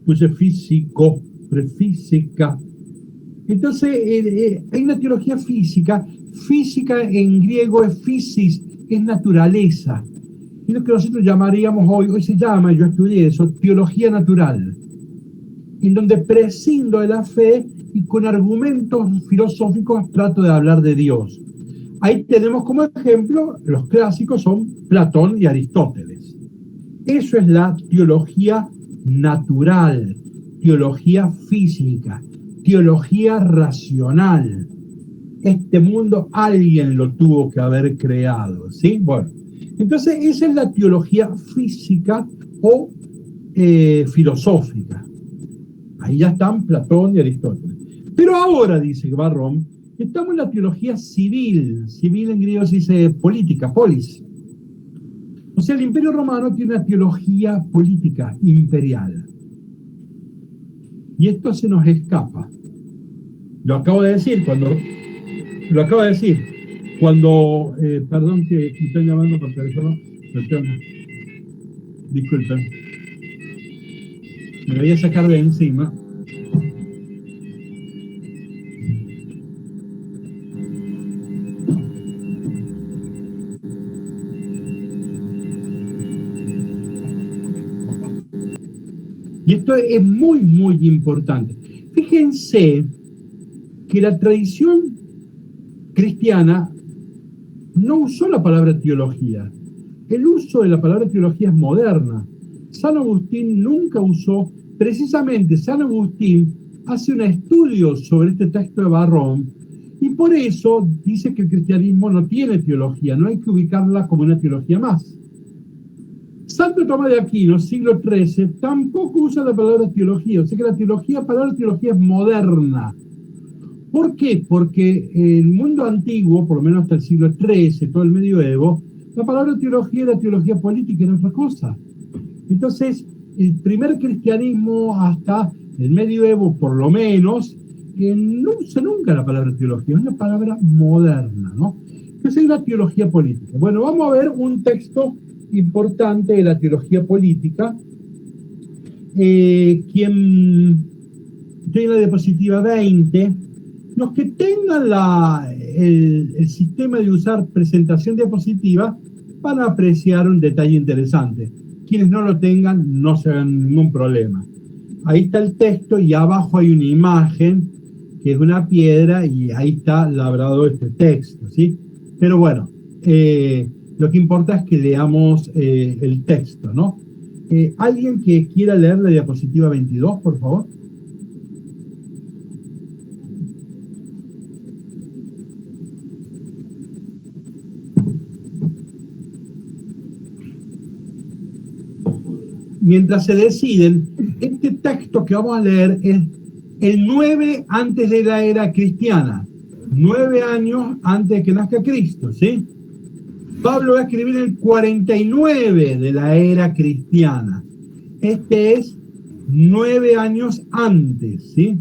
pues es físico, prefísica. Entonces, hay una teología física. Física en griego es physis, es naturaleza. Y lo que nosotros llamaríamos hoy se llama, yo estudié eso, teología natural, en donde prescindo de la fe y con argumentos filosóficos trato de hablar de Dios. Ahí tenemos como ejemplo, los clásicos son Platón y Aristóteles. Eso es la teología natural, teología física, teología racional. Este mundo alguien lo tuvo que haber creado, ¿sí? Bueno, entonces esa es la teología física o filosófica. Ahí ya están Platón y Aristóteles. Pero ahora, dice Varrón, estamos en la teología civil. Civil en griego se dice política, polis. O sea, el Imperio Romano tiene una teología política imperial. Y esto se nos escapa. Lo acabo de decir cuando perdón que me están llamando por teléfono. Disculpen. Me voy a sacar de encima. Y esto es muy, muy importante. Fíjense que la tradición cristiana no usó la palabra teología. El uso de la palabra teología es moderna. San Agustín nunca usó, precisamente San Agustín hace un estudio sobre este texto de Varrón y por eso dice que el cristianismo no tiene teología, no hay que ubicarla como una teología más. Santo Tomás de Aquino, siglo XIII, tampoco usa la palabra teología, o sea que la palabra teología es moderna. ¿Por qué? Porque en el mundo antiguo, por lo menos hasta el siglo XIII, todo el medioevo, la palabra teología era teología política, era otra cosa. Entonces, el primer cristianismo hasta el medioevo, por lo menos, no usa nunca la palabra teología, es una palabra moderna, ¿no? Entonces es la teología política. Bueno, vamos a ver un texto importante de la teología política. Estoy en la diapositiva 20. Los que tengan el sistema de usar presentación diapositiva van a apreciar un detalle interesante. Quienes no lo tengan, no se hagan ningún problema. Ahí está el texto y abajo hay una imagen que es una piedra y ahí está labrado este texto, ¿sí? Pero bueno, lo que importa es que leamos el texto, ¿no? ¿Alguien que quiera leer la diapositiva 22, por favor? Mientras se deciden, este texto que vamos a leer es el 9 antes de la era cristiana, 9 años antes de que nazca Cristo, ¿sí? Pablo va a escribir el 49 de la era cristiana. Este es 9 años antes, ¿sí?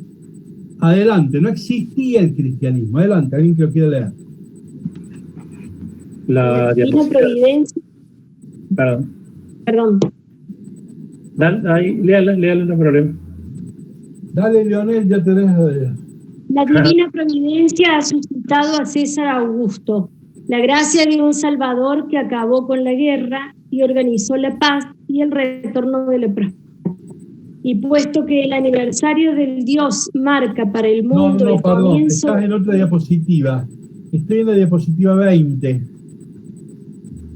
Adelante, no existía el cristianismo. Adelante, alguien que lo quiera leer. La Divina Providencia. Perdón. Dale, ahí, léala, no hay problema. Dale, Leonel, ya te dejo de leer. La divina providencia ha suscitado a César Augusto, la gracia de un Salvador que acabó con la guerra y organizó la paz y el retorno de la prosperidad. Y puesto que el aniversario del Dios marca para el mundo el perdón, comienzo... estás en otra diapositiva. Estoy en la diapositiva 20.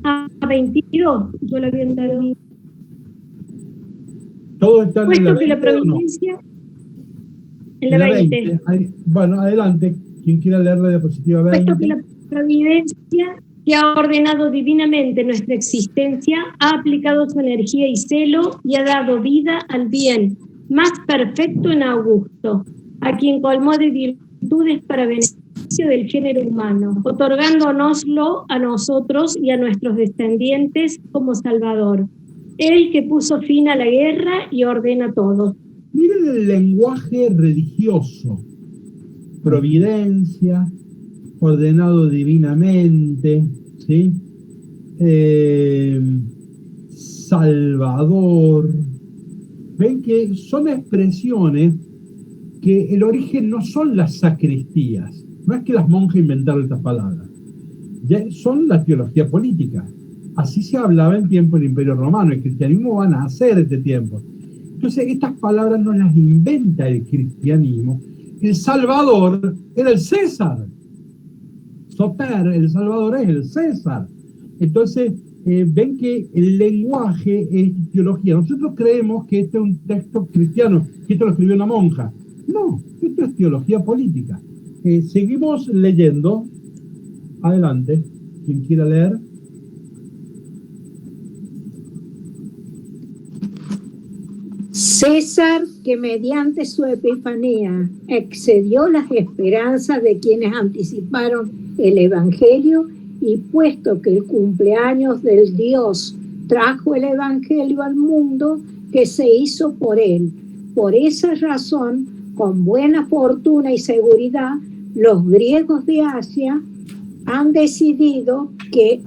Ah, 22, yo la había entendido. Todo está en la 20, Puesto que la providencia... ¿no? En la 20. Bueno, adelante. Quien quiera leer la diapositiva 20. Puesto que la providencia que ha ordenado divinamente nuestra existencia ha aplicado su energía y celo y ha dado vida al bien más perfecto en Augusto, a quien colmó de virtudes para beneficio del género humano, otorgándonoslo a nosotros y a nuestros descendientes como Salvador. Él que puso fin a la guerra y ordena todo. Miren el lenguaje religioso. Providencia, ordenado divinamente, ¿sí? Salvador. Ven que son expresiones que el origen no son las sacristías. No es que las monjas inventaron estas palabras. Ya son la teología política. Así se hablaba en tiempo del Imperio Romano. El cristianismo va a nacer este tiempo. Entonces, estas palabras no las inventa el cristianismo. El Salvador era el César. Soter, el Salvador es el César. Entonces, ven que el lenguaje es teología. Nosotros creemos que este es un texto cristiano, que esto lo escribió una monja. No, esto es teología política. Seguimos leyendo. Adelante, quien quiera leer. César, que mediante su epifanía excedió las esperanzas de quienes anticiparon el Evangelio, y puesto que el cumpleaños del Dios trajo el Evangelio al mundo, que se hizo por él, por esa razón, con buena fortuna y seguridad, los griegos de Asia han decidido que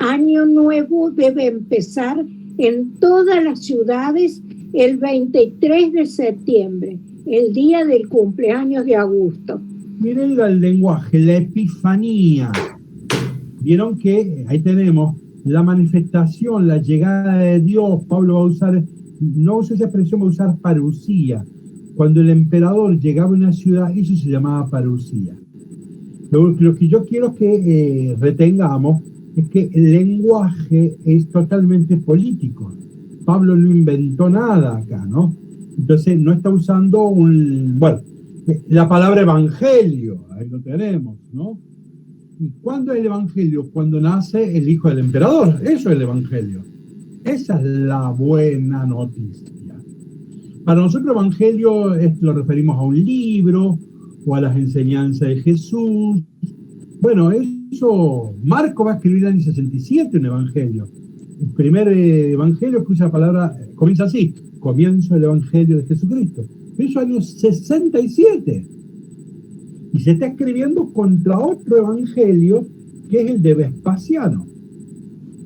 Año Nuevo debe empezar en todas las ciudades el 23 de septiembre, el día del cumpleaños de Augusto. Miren el lenguaje, la epifanía. Vieron que ahí tenemos la manifestación, la llegada de Dios. Pablo va a usar, no usa esa expresión, va a usar parusía. Cuando el emperador llegaba a una ciudad, eso se llamaba parusía. Lo que yo quiero que retengamos es que el lenguaje es totalmente político. Pablo no inventó nada acá, ¿no? Entonces no está usando la palabra evangelio, ahí lo tenemos, ¿no? ¿Y cuándo es el evangelio? Cuando nace el hijo del emperador, eso es el evangelio. Esa es la buena noticia. Para nosotros evangelio lo referimos a un libro o a las enseñanzas de Jesús. Bueno, eso, Marco va a escribir en el año 67 un evangelio. El primer evangelio que usa la palabra, comienza así, comienzo el evangelio de Jesucristo. Eso año 67. Y se está escribiendo contra otro evangelio que es el de Vespasiano,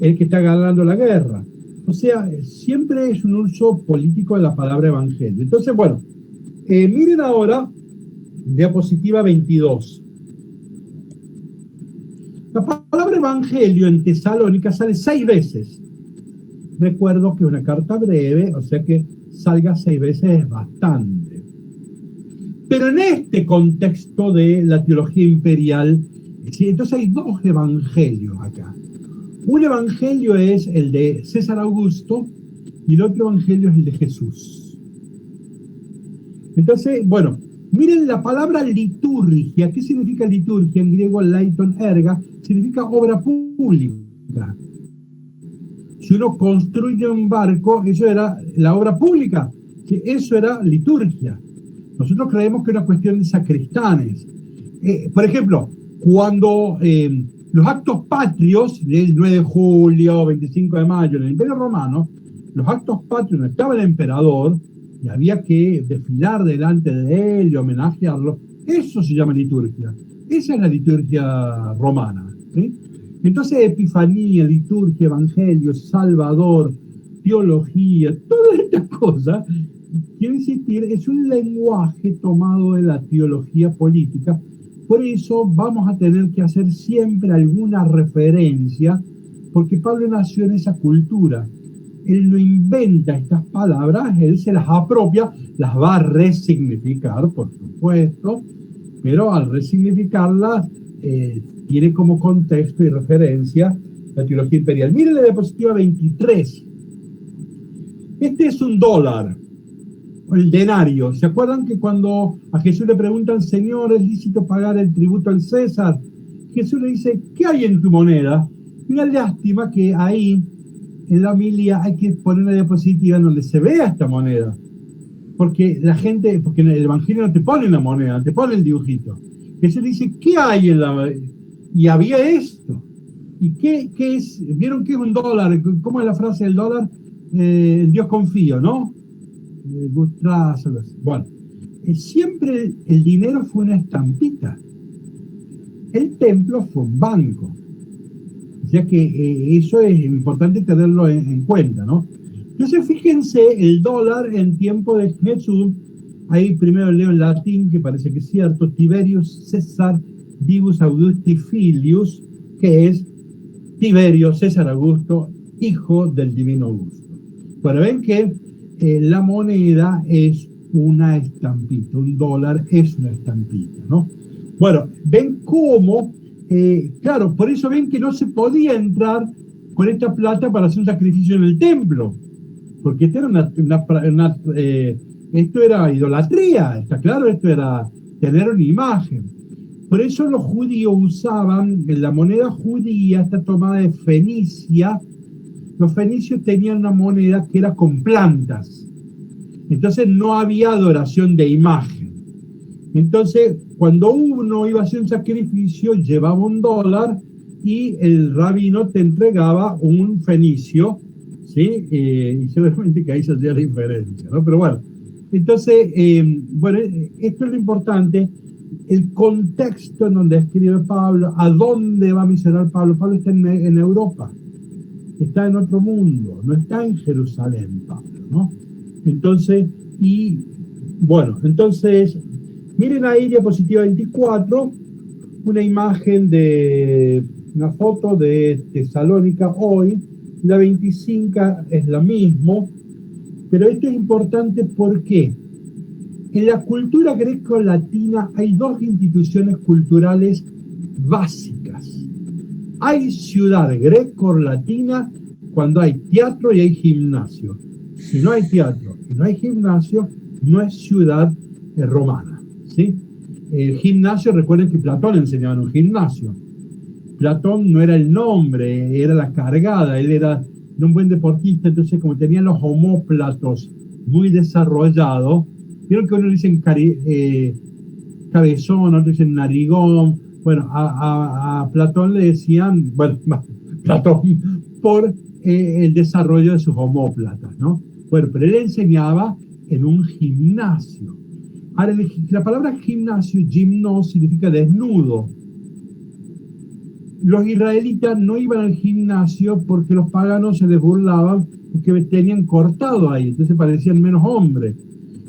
el que está ganando la guerra. O sea, siempre es un uso político de la palabra evangelio. Entonces, bueno, miren ahora diapositiva 22. La palabra evangelio en Tesalónica sale 6 veces. Recuerdo que es una carta breve, o sea que salga 6 veces es bastante. Pero en este contexto de la teología imperial, entonces hay 2 evangelios acá. Un evangelio es el de César Augusto y el otro evangelio es el de Jesús. Entonces, bueno, miren la palabra liturgia. ¿Qué significa liturgia? En griego, leiton erga, significa obra pública. Si uno construye un barco, eso era la obra pública, eso era liturgia. Nosotros creemos que es una cuestión de sacristanes. Por ejemplo, cuando los actos patrios del 9 de julio, 25 de mayo, en el Imperio Romano, los actos patrios no estaba el emperador y había que desfilar delante de él y homenajearlo. Eso se llama liturgia. Esa es la liturgia romana, ¿sí? Entonces, epifanía, liturgia, evangelio, salvador, teología, todas estas cosas, quiero insistir, es un lenguaje tomado de la teología política. Por eso vamos a tener que hacer siempre alguna referencia, porque Pablo nació en esa cultura. Él no inventa estas palabras, él se las apropia, las va a resignificar, por supuesto, pero al resignificarlas tiene como contexto y referencia la teología imperial. Miren la diapositiva 23. Este es un dólar, el denario. ¿Se acuerdan que cuando a Jesús le preguntan, Señor, ¿es lícito pagar el tributo al César? Jesús le dice, ¿qué hay en tu moneda? Una lástima que ahí, en la homilía, hay que poner una diapositiva donde se vea esta moneda. Porque la gente, porque en el Evangelio no te pone una moneda, te pone el dibujito. Jesús dice, ¿qué hay en la...? Y había esto. ¿Y qué es? ¿Vieron qué es un dólar? ¿Cómo es la frase del dólar? En Dios confío, ¿no? Bueno, siempre el dinero fue una estampita. El templo fue un banco. O sea que eso es importante tenerlo en cuenta, ¿no? Entonces, fíjense, el dólar en tiempo de Jesús, ahí primero leo en latín, que parece que es cierto, Tiberius César Divus Augusti Filius, que es Tiberio César Augusto, hijo del divino Augusto. Bueno, ven que la moneda es una estampita, un dólar es una estampita, ¿no? Bueno, ven cómo, claro, por eso ven que no se podía entrar con esta plata para hacer un sacrificio en el templo, porque esto era esto era idolatría, está claro, esto era tener una imagen. Por eso los judíos usaban, la moneda judía está tomada de Fenicia. Los fenicios tenían una moneda que era con plantas. Entonces no había adoración de imagen. Entonces, cuando uno iba a hacer un sacrificio, llevaba un dólar y el rabino te entregaba un fenicio, ¿sí? Y seguramente que ahí se hacía la diferencia, ¿no? Pero bueno, Entonces, bueno, esto es lo importante, el contexto en donde escribe Pablo, a dónde va a misionar Pablo. Pablo está en Europa, está en otro mundo, no está en Jerusalén, Pablo, ¿no? Entonces, entonces, miren ahí diapositiva 24, una imagen de una foto de Tesalónica hoy. La 25 es la misma, pero esto es importante porque en la cultura greco-latina hay dos instituciones culturales básicas. Hay ciudad greco-latina cuando hay teatro y hay gimnasio. Si no hay teatro y no hay gimnasio, no es ciudad romana, ¿sí? El gimnasio, recuerden que Platón enseñaba en un gimnasio. Platón no era el nombre, era la cargada, él era un buen deportista, entonces como tenía los omóplatos muy desarrollados, vieron que uno dicen cabezón, otros dicen narigón, bueno, a Platón le decían, bueno, Platón, por el desarrollo de sus omóplatas, ¿no? Bueno, pero él enseñaba en un gimnasio. Ahora, la palabra gimnasio, gimnos, significa desnudo. Los israelitas no iban al gimnasio porque los paganos se les burlaban porque tenían cortado ahí, entonces parecían menos hombres.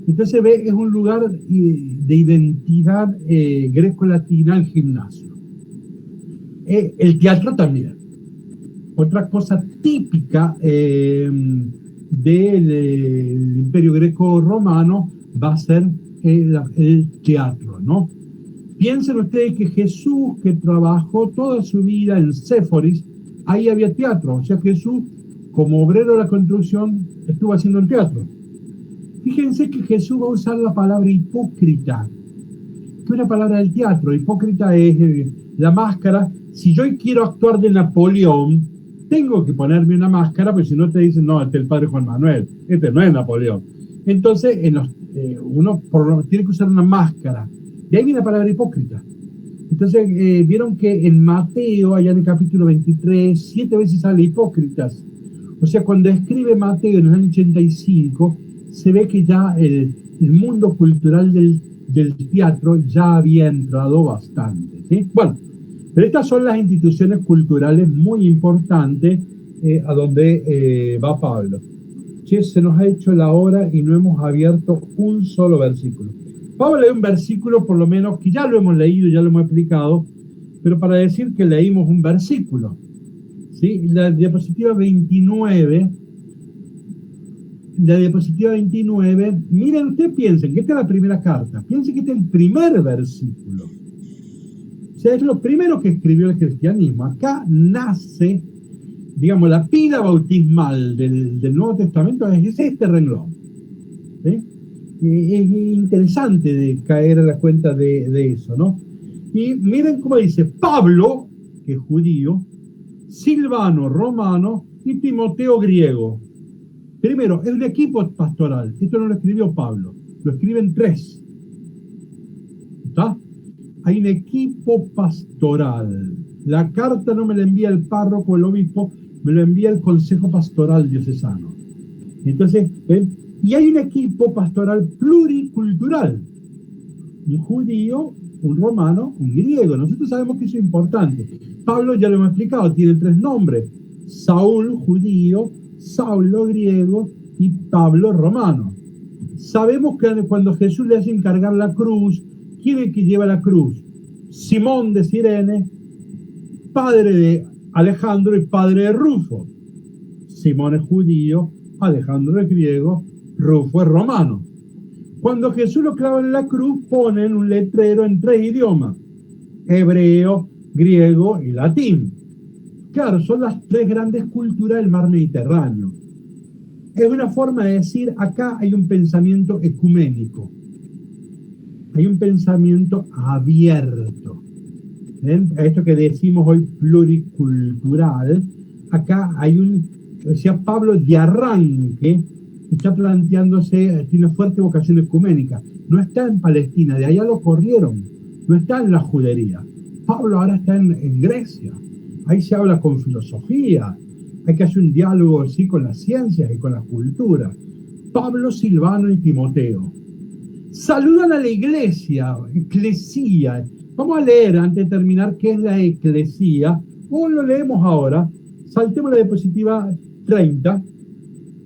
Entonces ve, es un lugar de identidad greco-latina el gimnasio. El teatro también. Otra cosa típica del Imperio Greco-Romano va a ser el teatro, ¿no? Piensen ustedes que Jesús, que trabajó toda su vida en Séforis, ahí había teatro. O sea, Jesús, como obrero de la construcción, estuvo haciendo el teatro. Fíjense que Jesús va a usar la palabra hipócrita, que es una palabra del teatro. Hipócrita es la máscara. Si yo quiero actuar de Napoleón, tengo que ponerme una máscara, porque si no te dicen, no, este es el padre Juan Manuel, este no es Napoleón. Entonces, uno tiene que usar una máscara. De ahí viene la palabra hipócrita. Entonces, vieron que en Mateo, allá en el capítulo 23, 7 veces sale hipócritas. O sea, cuando escribe Mateo en el año 85, se ve que ya el mundo cultural del teatro ya había entrado bastante, ¿sí? Bueno, pero estas son las instituciones culturales muy importantes a donde va Pablo. Che, se nos ha hecho la hora y no hemos abierto un solo versículo. Vamos a leer un versículo, por lo menos, que ya lo hemos leído, ya lo hemos explicado, pero para decir que leímos un versículo, ¿sí? La diapositiva 29, miren, ustedes piensen que esta es la primera carta, piensen que este es el primer versículo. O sea, es lo primero que escribió el cristianismo. Acá nace, digamos, la pila bautismal del Nuevo Testamento, es este renglón, ¿sí? Es interesante de caer a la cuenta de eso, ¿no? Y miren cómo dice: Pablo, que es judío, Silvano, romano, y Timoteo, griego. Primero, es un equipo pastoral. Esto no lo escribió Pablo, lo escriben 3. ¿Está? Hay un equipo pastoral. La carta no me la envía el párroco o el obispo, me lo envía el consejo pastoral diocesano. Entonces, ¿ven? Y hay un equipo pastoral pluricultural. Un judío, un romano, un griego. Nosotros sabemos que eso es importante. Pablo, ya lo hemos explicado, tiene 3 nombres: Saúl, judío; Saulo, griego; y Pablo, romano. Sabemos que cuando Jesús le hace encargar la cruz, ¿quién es el que lleva la cruz? Simón de Cirene, padre de Alejandro y padre de Rufo. Simón es judío, Alejandro es griego, Rufo es romano. Cuando Jesús lo clava en la cruz, ponen un letrero en 3 idiomas: hebreo, griego y latín. Claro, son las 3 grandes culturas del mar Mediterráneo. Es una forma de decir, acá hay un pensamiento ecuménico, hay un pensamiento abierto. ¿Ven? Esto que decimos hoy pluricultural, acá hay decía Pablo, de arranque, está planteándose, tiene fuerte vocación ecuménica. No está en Palestina, de allá lo corrieron, no está en la judería. Pablo ahora está en Grecia, ahí se habla con filosofía, hay que hacer un diálogo así con las ciencias y con la cultura. Pablo, Silvano y Timoteo. Saludan a la iglesia, eclesía. Vamos a leer antes de terminar qué es la eclesía. O lo leemos ahora. Saltemos la diapositiva 30.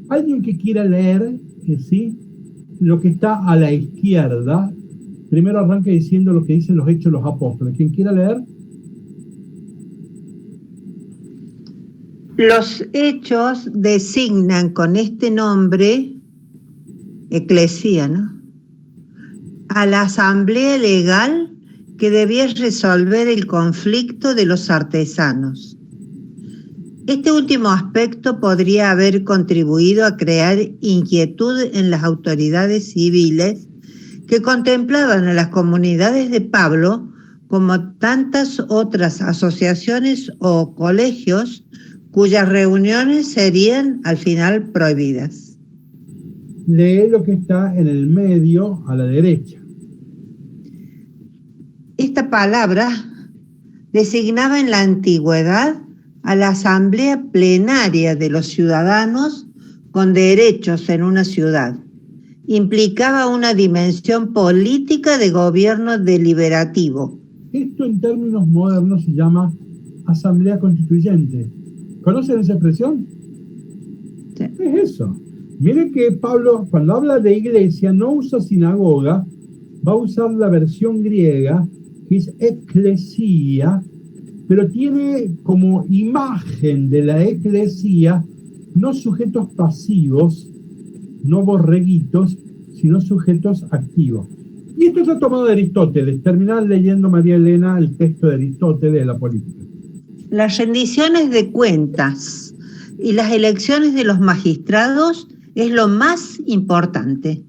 Alguien que quiera leer, ¿sí?, lo que está a la izquierda. Primero arranca diciendo lo que dicen los Hechos de los Apóstoles. ¿Quién quiera leer? Los hechos designan con este nombre, eclesía, ¿no?, a la asamblea legal que debía resolver el conflicto de los artesanos. Este último aspecto podría haber contribuido a crear inquietud en las autoridades civiles que contemplaban a las comunidades de Pablo como tantas otras asociaciones o colegios cuyas reuniones serían al final prohibidas. Lee lo que está en el medio a la derecha. Esta palabra designaba en la antigüedad a la asamblea plenaria de los ciudadanos con derechos en una ciudad. Implicaba una dimensión política de gobierno deliberativo. Esto en términos modernos se llama asamblea constituyente. ¿Conocen esa expresión? Sí. Es eso. Miren que Pablo, cuando habla de iglesia, no usa sinagoga, va a usar la versión griega, que es eclesía, pero tiene como imagen de la eclesía no sujetos pasivos, no borreguitos, sino sujetos activos. Y esto está tomado de Aristóteles. Terminar leyendo, María Elena, el texto de Aristóteles de la política. Las rendiciones de cuentas y las elecciones de los magistrados es lo más importante.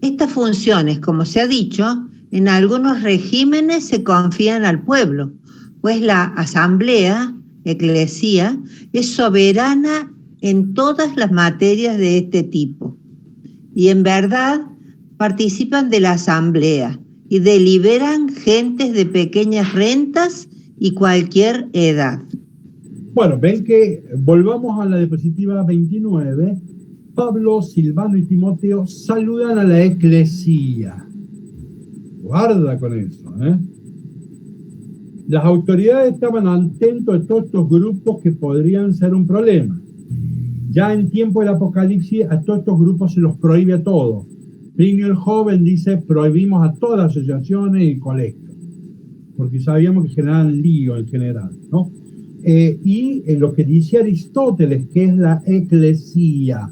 Estas funciones, como se ha dicho, en algunos regímenes se confían al pueblo, pues la asamblea, eclesía, es soberana en todas las materias de este tipo. Y en verdad participan de la asamblea y deliberan gentes de pequeñas rentas y cualquier edad. Bueno, ven que volvamos a la diapositiva 29. Pablo, Silvano y Timoteo saludan a la eclesía. Guarda con eso, ¿eh? Las autoridades estaban atentos de todos estos grupos que podrían ser un problema. Ya en tiempo del Apocalipsis a todos estos grupos se los prohíbe a todos. Plinio el Joven dice, prohibimos a todas las asociaciones y colegios, porque sabíamos que generaban lío en general, ¿no? Y en lo que dice Aristóteles, que es la eclesía.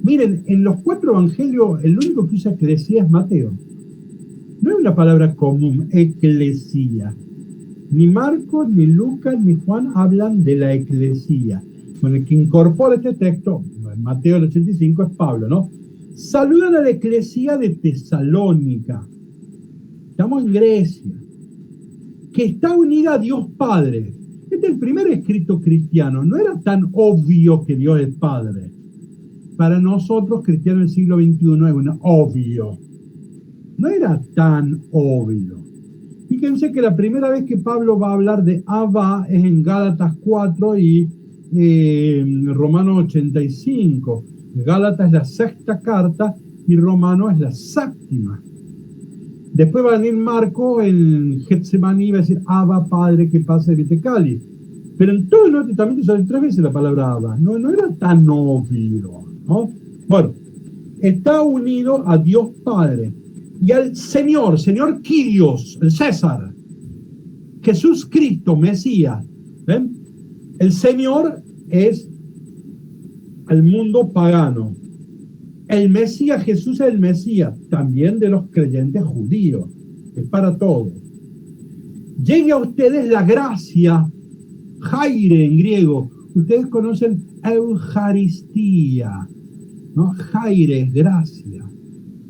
Miren, en los 4 evangelios, el único que usa eclesía es Mateo. No es una palabra común, eclesía. Ni Marcos, ni Lucas, ni Juan hablan de la eclesía. Bueno, el que incorpora este texto, en Mateo el 85, es Pablo, ¿no? Saludan a la eclesía de Tesalónica. Estamos en Grecia. Que está unida a Dios Padre. Este es el primer escrito cristiano. No era tan obvio que Dios es Padre. Para nosotros, cristianos del siglo XXI, es un obvio. No era tan obvio. Fíjense que la primera vez que Pablo va a hablar de Abba es en Gálatas 4 y Romanos 85. Gálatas es la 6ª carta y Romanos es la 7ª. Después va a venir Marco en Getsemaní y va a decir Abba, Padre, que pase de te cáliz. Pero en todo el Nuevo Testamento sale 3 veces la palabra Abba. No era tan obvio, ¿no? Bueno, está unido a Dios Padre y al Señor Kyrios, el César, Jesús Cristo, Mesías. ¿Ven? El Señor es al mundo pagano. El Mesías, Jesús es el Mesías, también de los creyentes judíos, es para todos. Llegue a ustedes la gracia, Jaire en griego. Ustedes conocen Eucaristía, ¿no? Jaire es gracia,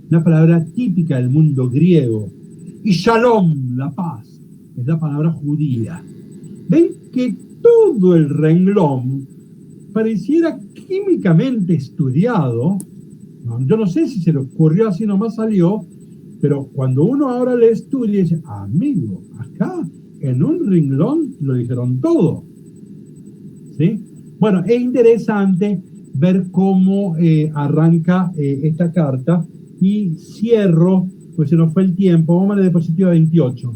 una palabra típica del mundo griego. Y Shalom, la paz, es la palabra judía. ¿Ven que todo el renglón pareciera químicamente estudiado? Yo no sé si se le ocurrió así, nomás salió, pero cuando uno ahora le estudia, dice, amigo, acá en un renglón lo dijeron todo. ¿Sí? Bueno, es interesante ver cómo arranca esta carta, y cierro, pues se nos fue el tiempo. Vamos a la diapositiva 28.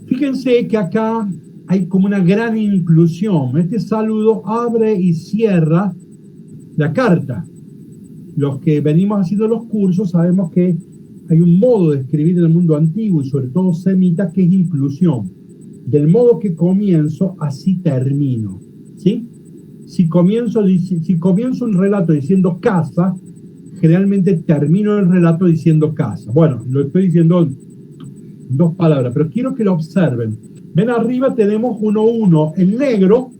Fíjense que acá hay como una gran inclusión. Este saludo abre y cierra la carta. Los que venimos haciendo los cursos sabemos que hay un modo de escribir en el mundo antiguo, y sobre todo semita, que es inclusión. Del modo que comienzo, así termino, ¿sí? Si comienzo un relato diciendo casa, generalmente termino el relato diciendo casa. Bueno, lo estoy diciendo en dos palabras, pero quiero que lo observen. Ven, arriba tenemos 1:1, en negro,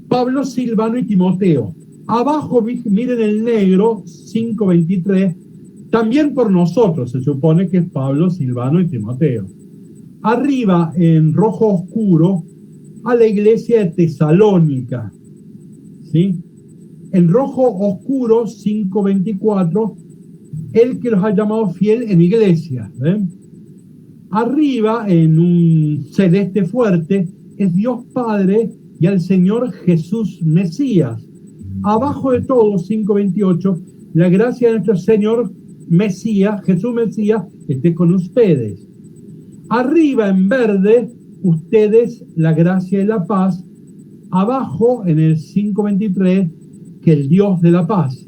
Pablo, Silvano y Timoteo. Abajo, miren el negro, 5:23, también por nosotros, se supone que es Pablo, Silvano y Timoteo. Arriba, en rojo oscuro, a la iglesia de Tesalónica, ¿sí? En rojo oscuro, 5:24, el que los ha llamado fiel en iglesia, ¿ven? Arriba, en un celeste fuerte, es Dios Padre y al Señor Jesús Mesías. Abajo de todo, 5:28, la gracia de nuestro Señor Mesías, Jesús Mesías, esté con ustedes. Arriba, en verde, ustedes, la gracia y la paz. Abajo, en el 5:23, que el Dios de la paz.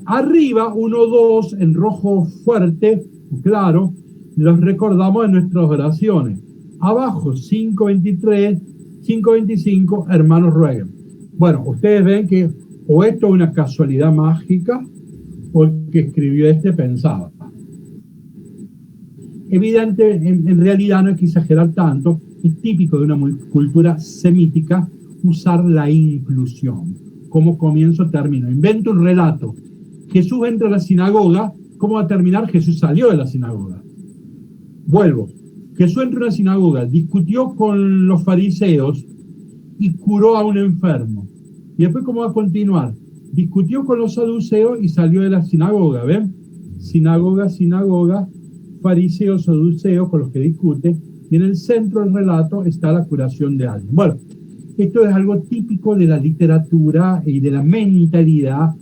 Arriba, 1:2, en rojo fuerte, claro, los recordamos en nuestras oraciones. Abajo, 5:23, 5:25, hermanos rueguen. Bueno, ustedes ven que o esto es una casualidad mágica, o el que escribió pensaba. Evidente, en realidad no hay que exagerar tanto. Es típico de una cultura semítica usar la inclusión. Como comienzo, termino. Invento un relato. Jesús entra a la sinagoga. ¿Cómo va a terminar? Jesús salió de la sinagoga. Vuelvo. Jesús entró a la sinagoga, discutió con los fariseos y curó a un enfermo. Y después, ¿cómo va a continuar? Discutió con los saduceos y salió de la sinagoga. ¿Ven? Sinagoga, sinagoga, fariseos, saduceos, con los que discute, y en el centro del relato está la curación de alguien. Bueno, esto es algo típico de la literatura y de la mentalidad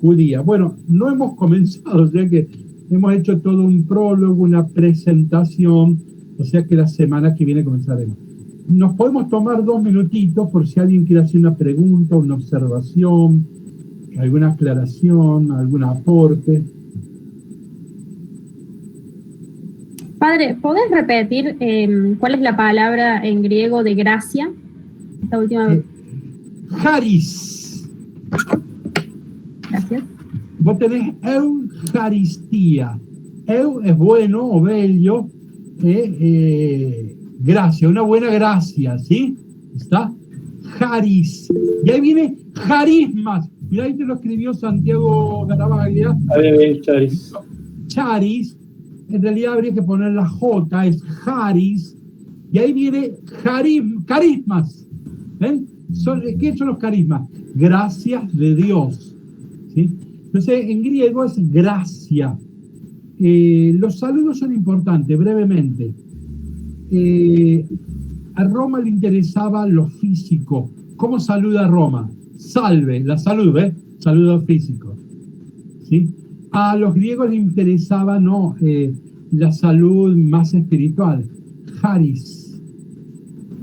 judía. Bueno, no hemos comenzado, o sea que hemos hecho todo un prólogo, una presentación, o sea que la semana que viene comenzaremos. Nos podemos tomar 2 minutitos por si alguien quiere hacer una pregunta, una observación, alguna aclaración, algún aporte. Padre, ¿podés repetir cuál es la palabra en griego de gracia? Esta última vez. Charis. Gracias. Vos tenés Eucaristía. Eu es bueno o bello. Gracia, una buena gracia, ¿sí? ¿Está? Charis. Y ahí viene carismas. Mirá, ahí te lo escribió Santiago Garavaglia. Charis. Charis. En realidad habría que poner la J, es Charis, y ahí viene carismas. ¿Ven? ¿Qué son los carismas? Gracias de Dios, ¿sí? Entonces, en griego es gracia. Los saludos son importantes, brevemente. A Roma le interesaba lo físico. ¿Cómo saluda Roma? Salve, la salud, ¿ves? Saludo físico, ¿sí? A los griegos les interesaba la salud más espiritual, charis.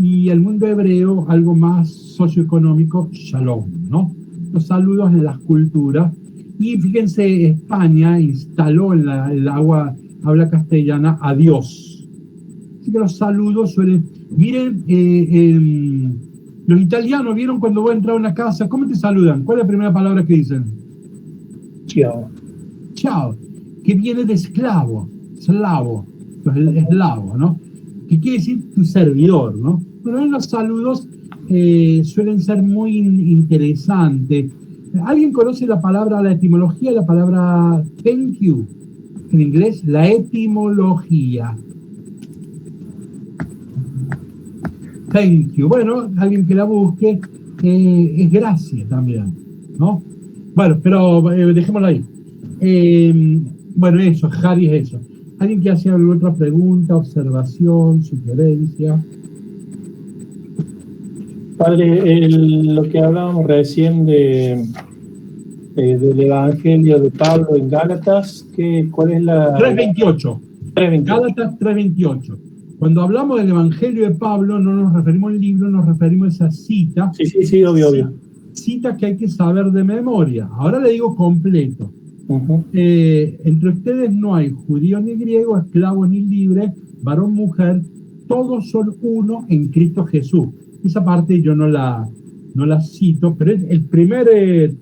Y al mundo hebreo, algo más socioeconómico, shalom, ¿no? Los saludos en las culturas. Y fíjense, España instaló en el habla castellana a Dios. Así que los saludos suelen... Miren, los italianos, ¿vieron cuando vos entras a una casa? ¿Cómo te saludan? ¿Cuál es la primera palabra que dicen? Ciao. Chao, que viene de esclavo, eslavo, ¿no? Que quiere decir tu servidor, ¿no? Pero en los saludos suelen ser muy interesantes. ¿Alguien conoce la etimología de la palabra thank you? En inglés, la etimología. Thank you. Bueno, alguien que la busque, es gracia también, ¿no? Bueno, pero dejémoslo ahí. Bueno, eso, Jari es eso. ¿Alguien quiere hacer alguna otra pregunta, observación, sugerencia? Padre, lo que hablábamos recién del Evangelio de Pablo en Gálatas, ¿cuál es la...? 3:28. 3:28. Gálatas 3:28. Cuando hablamos del Evangelio de Pablo, no nos referimos al libro, nos referimos a esa cita. Sí, obvio. Cita que hay que saber de memoria. Ahora le digo completo. Uh-huh. Entre ustedes no hay judío ni griego, esclavo ni libre, varón, mujer, todos son uno en Cristo Jesús. Esa parte yo no la cito, pero el primer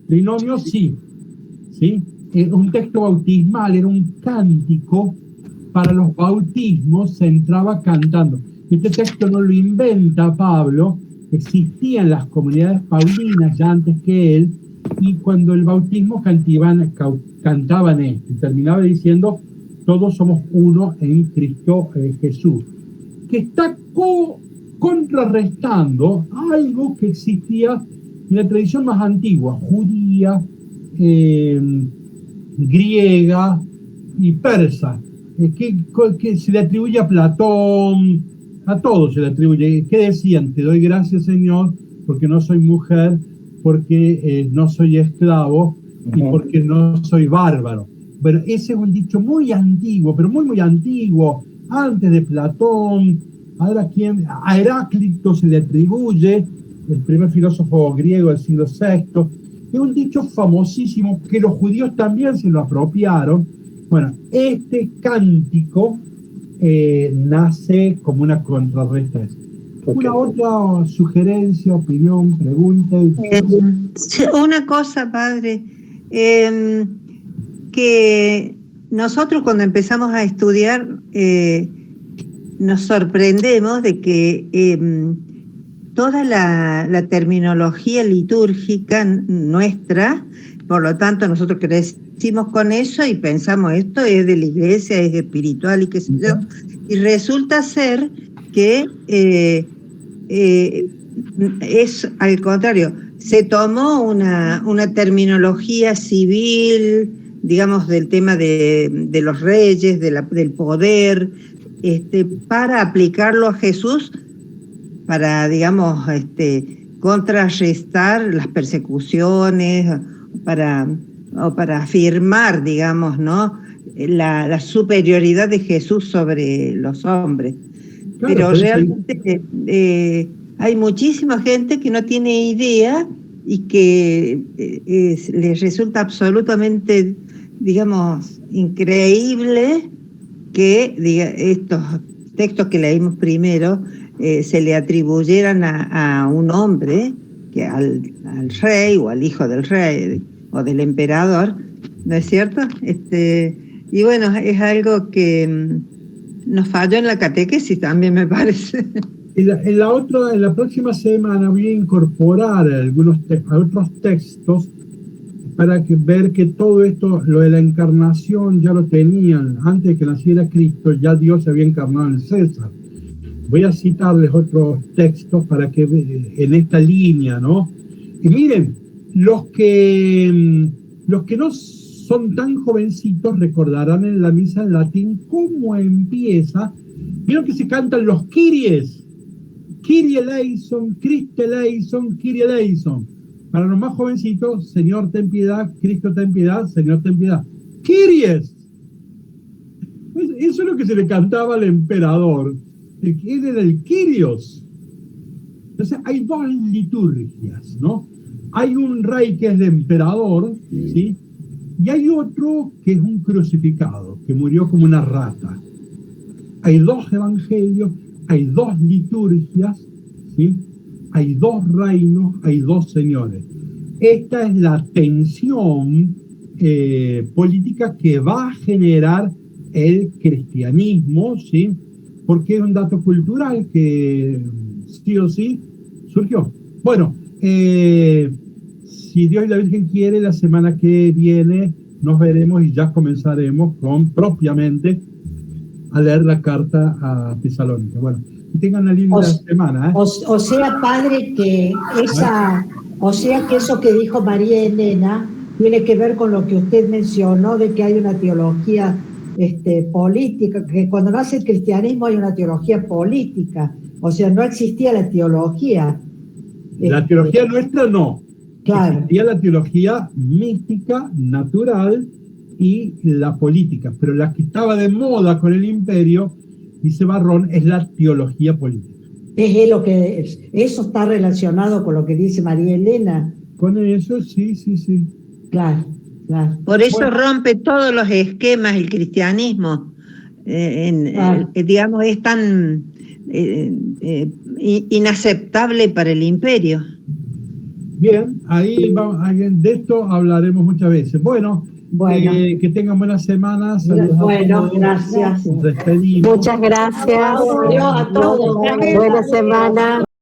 trinomio sí. Un texto bautismal, era un cántico para los bautismos, se entraba cantando. Este texto no lo inventa Pablo, existían las comunidades paulinas ya antes que él, y cuando el bautismo cantaban esto, y terminaba diciendo, todos somos uno en Cristo Jesús, que está contrarrestando algo que existía en la tradición más antigua, judía, griega y persa, que se le atribuye a Platón, a todos se le atribuye. ¿Qué decían? Te doy gracias, Señor, porque no soy mujer, porque no soy esclavo y porque no soy bárbaro. Bueno, ese es un dicho muy antiguo, pero muy antiguo, antes de Platón. Ahora, a Heráclito se le atribuye, el primer filósofo griego del siglo VI. Es un dicho famosísimo que los judíos también se lo apropiaron. Bueno, este cántico nace como una contrarresta. ¿Una otra sugerencia, opinión, pregunta? Una cosa, padre, que nosotros cuando empezamos a estudiar nos sorprendemos de que toda la terminología litúrgica nuestra, por lo tanto nosotros crecimos con eso y pensamos esto es de la iglesia, es espiritual y qué sé yo, y resulta ser que es al contrario, se tomó una terminología civil, digamos, del tema de los reyes, del poder, para aplicarlo a Jesús, para, digamos, contrarrestar las persecuciones, o para afirmar, digamos, ¿no?, la superioridad de Jesús sobre los hombres. Claro, pero realmente hay muchísima gente que no tiene idea y que les resulta absolutamente, digamos, increíble que estos textos que leímos primero se le atribuyeran a un hombre, que al rey o al hijo del rey o del emperador, ¿no es cierto? Y bueno, es algo que nos falló en la catequesis también, me parece. En la próxima semana voy a incorporar otros textos para ver que todo esto, lo de la encarnación, ya lo tenían. Antes de que naciera Cristo, ya Dios se había encarnado en César. Voy a citarles otros textos para que en esta línea, ¿no? Y miren, los que no son tan jovencitos recordarán en la misa en latín cómo empieza. Vieron que se cantan los Kyries. Kyrie eleison, Christe eleison, Kyrie eleison. Para los más jovencitos, Señor ten piedad, Cristo ten piedad, Señor ten piedad. Kyries. Eso es lo que se le cantaba al emperador. Era el Kyrios. Entonces hay dos liturgias, ¿no? Hay un rey que es de emperador, ¿sí? Y hay otro que es un crucificado, que murió como una rata. Hay dos evangelios, hay dos liturgias, ¿sí? Hay dos reinos, hay dos señores. Esta es la tensión política que va a generar el cristianismo, ¿sí? Porque es un dato cultural que sí o sí surgió. Bueno, si Dios y la Virgen quiere, la semana que viene nos veremos y ya comenzaremos propiamente a leer la carta a Tesalónica. Bueno, que tengan una linda semana. O sea, padre, que eso que dijo María Elena tiene que ver con lo que usted mencionó, de que hay una teología política, que cuando nace el cristianismo hay una teología política, o sea, no existía la teología. La teología nuestra no. Claro. Sería la teología mística, natural y la política. Pero la que estaba de moda con el imperio, dice Barrón, es la teología política. Es lo que es. Eso está relacionado con lo que dice María Elena. Con eso, sí. Claro, claro. Por eso Bueno. rompe todos los esquemas el cristianismo. Claro. Digamos, es tan inaceptable para el imperio. Bien, ahí vamos, de esto hablaremos muchas veces. Bueno, que tengan buenas semanas. Saludos Bueno, a todos. gracias. Nos despedimos. Muchas gracias. Adiós a todos. Buena semana.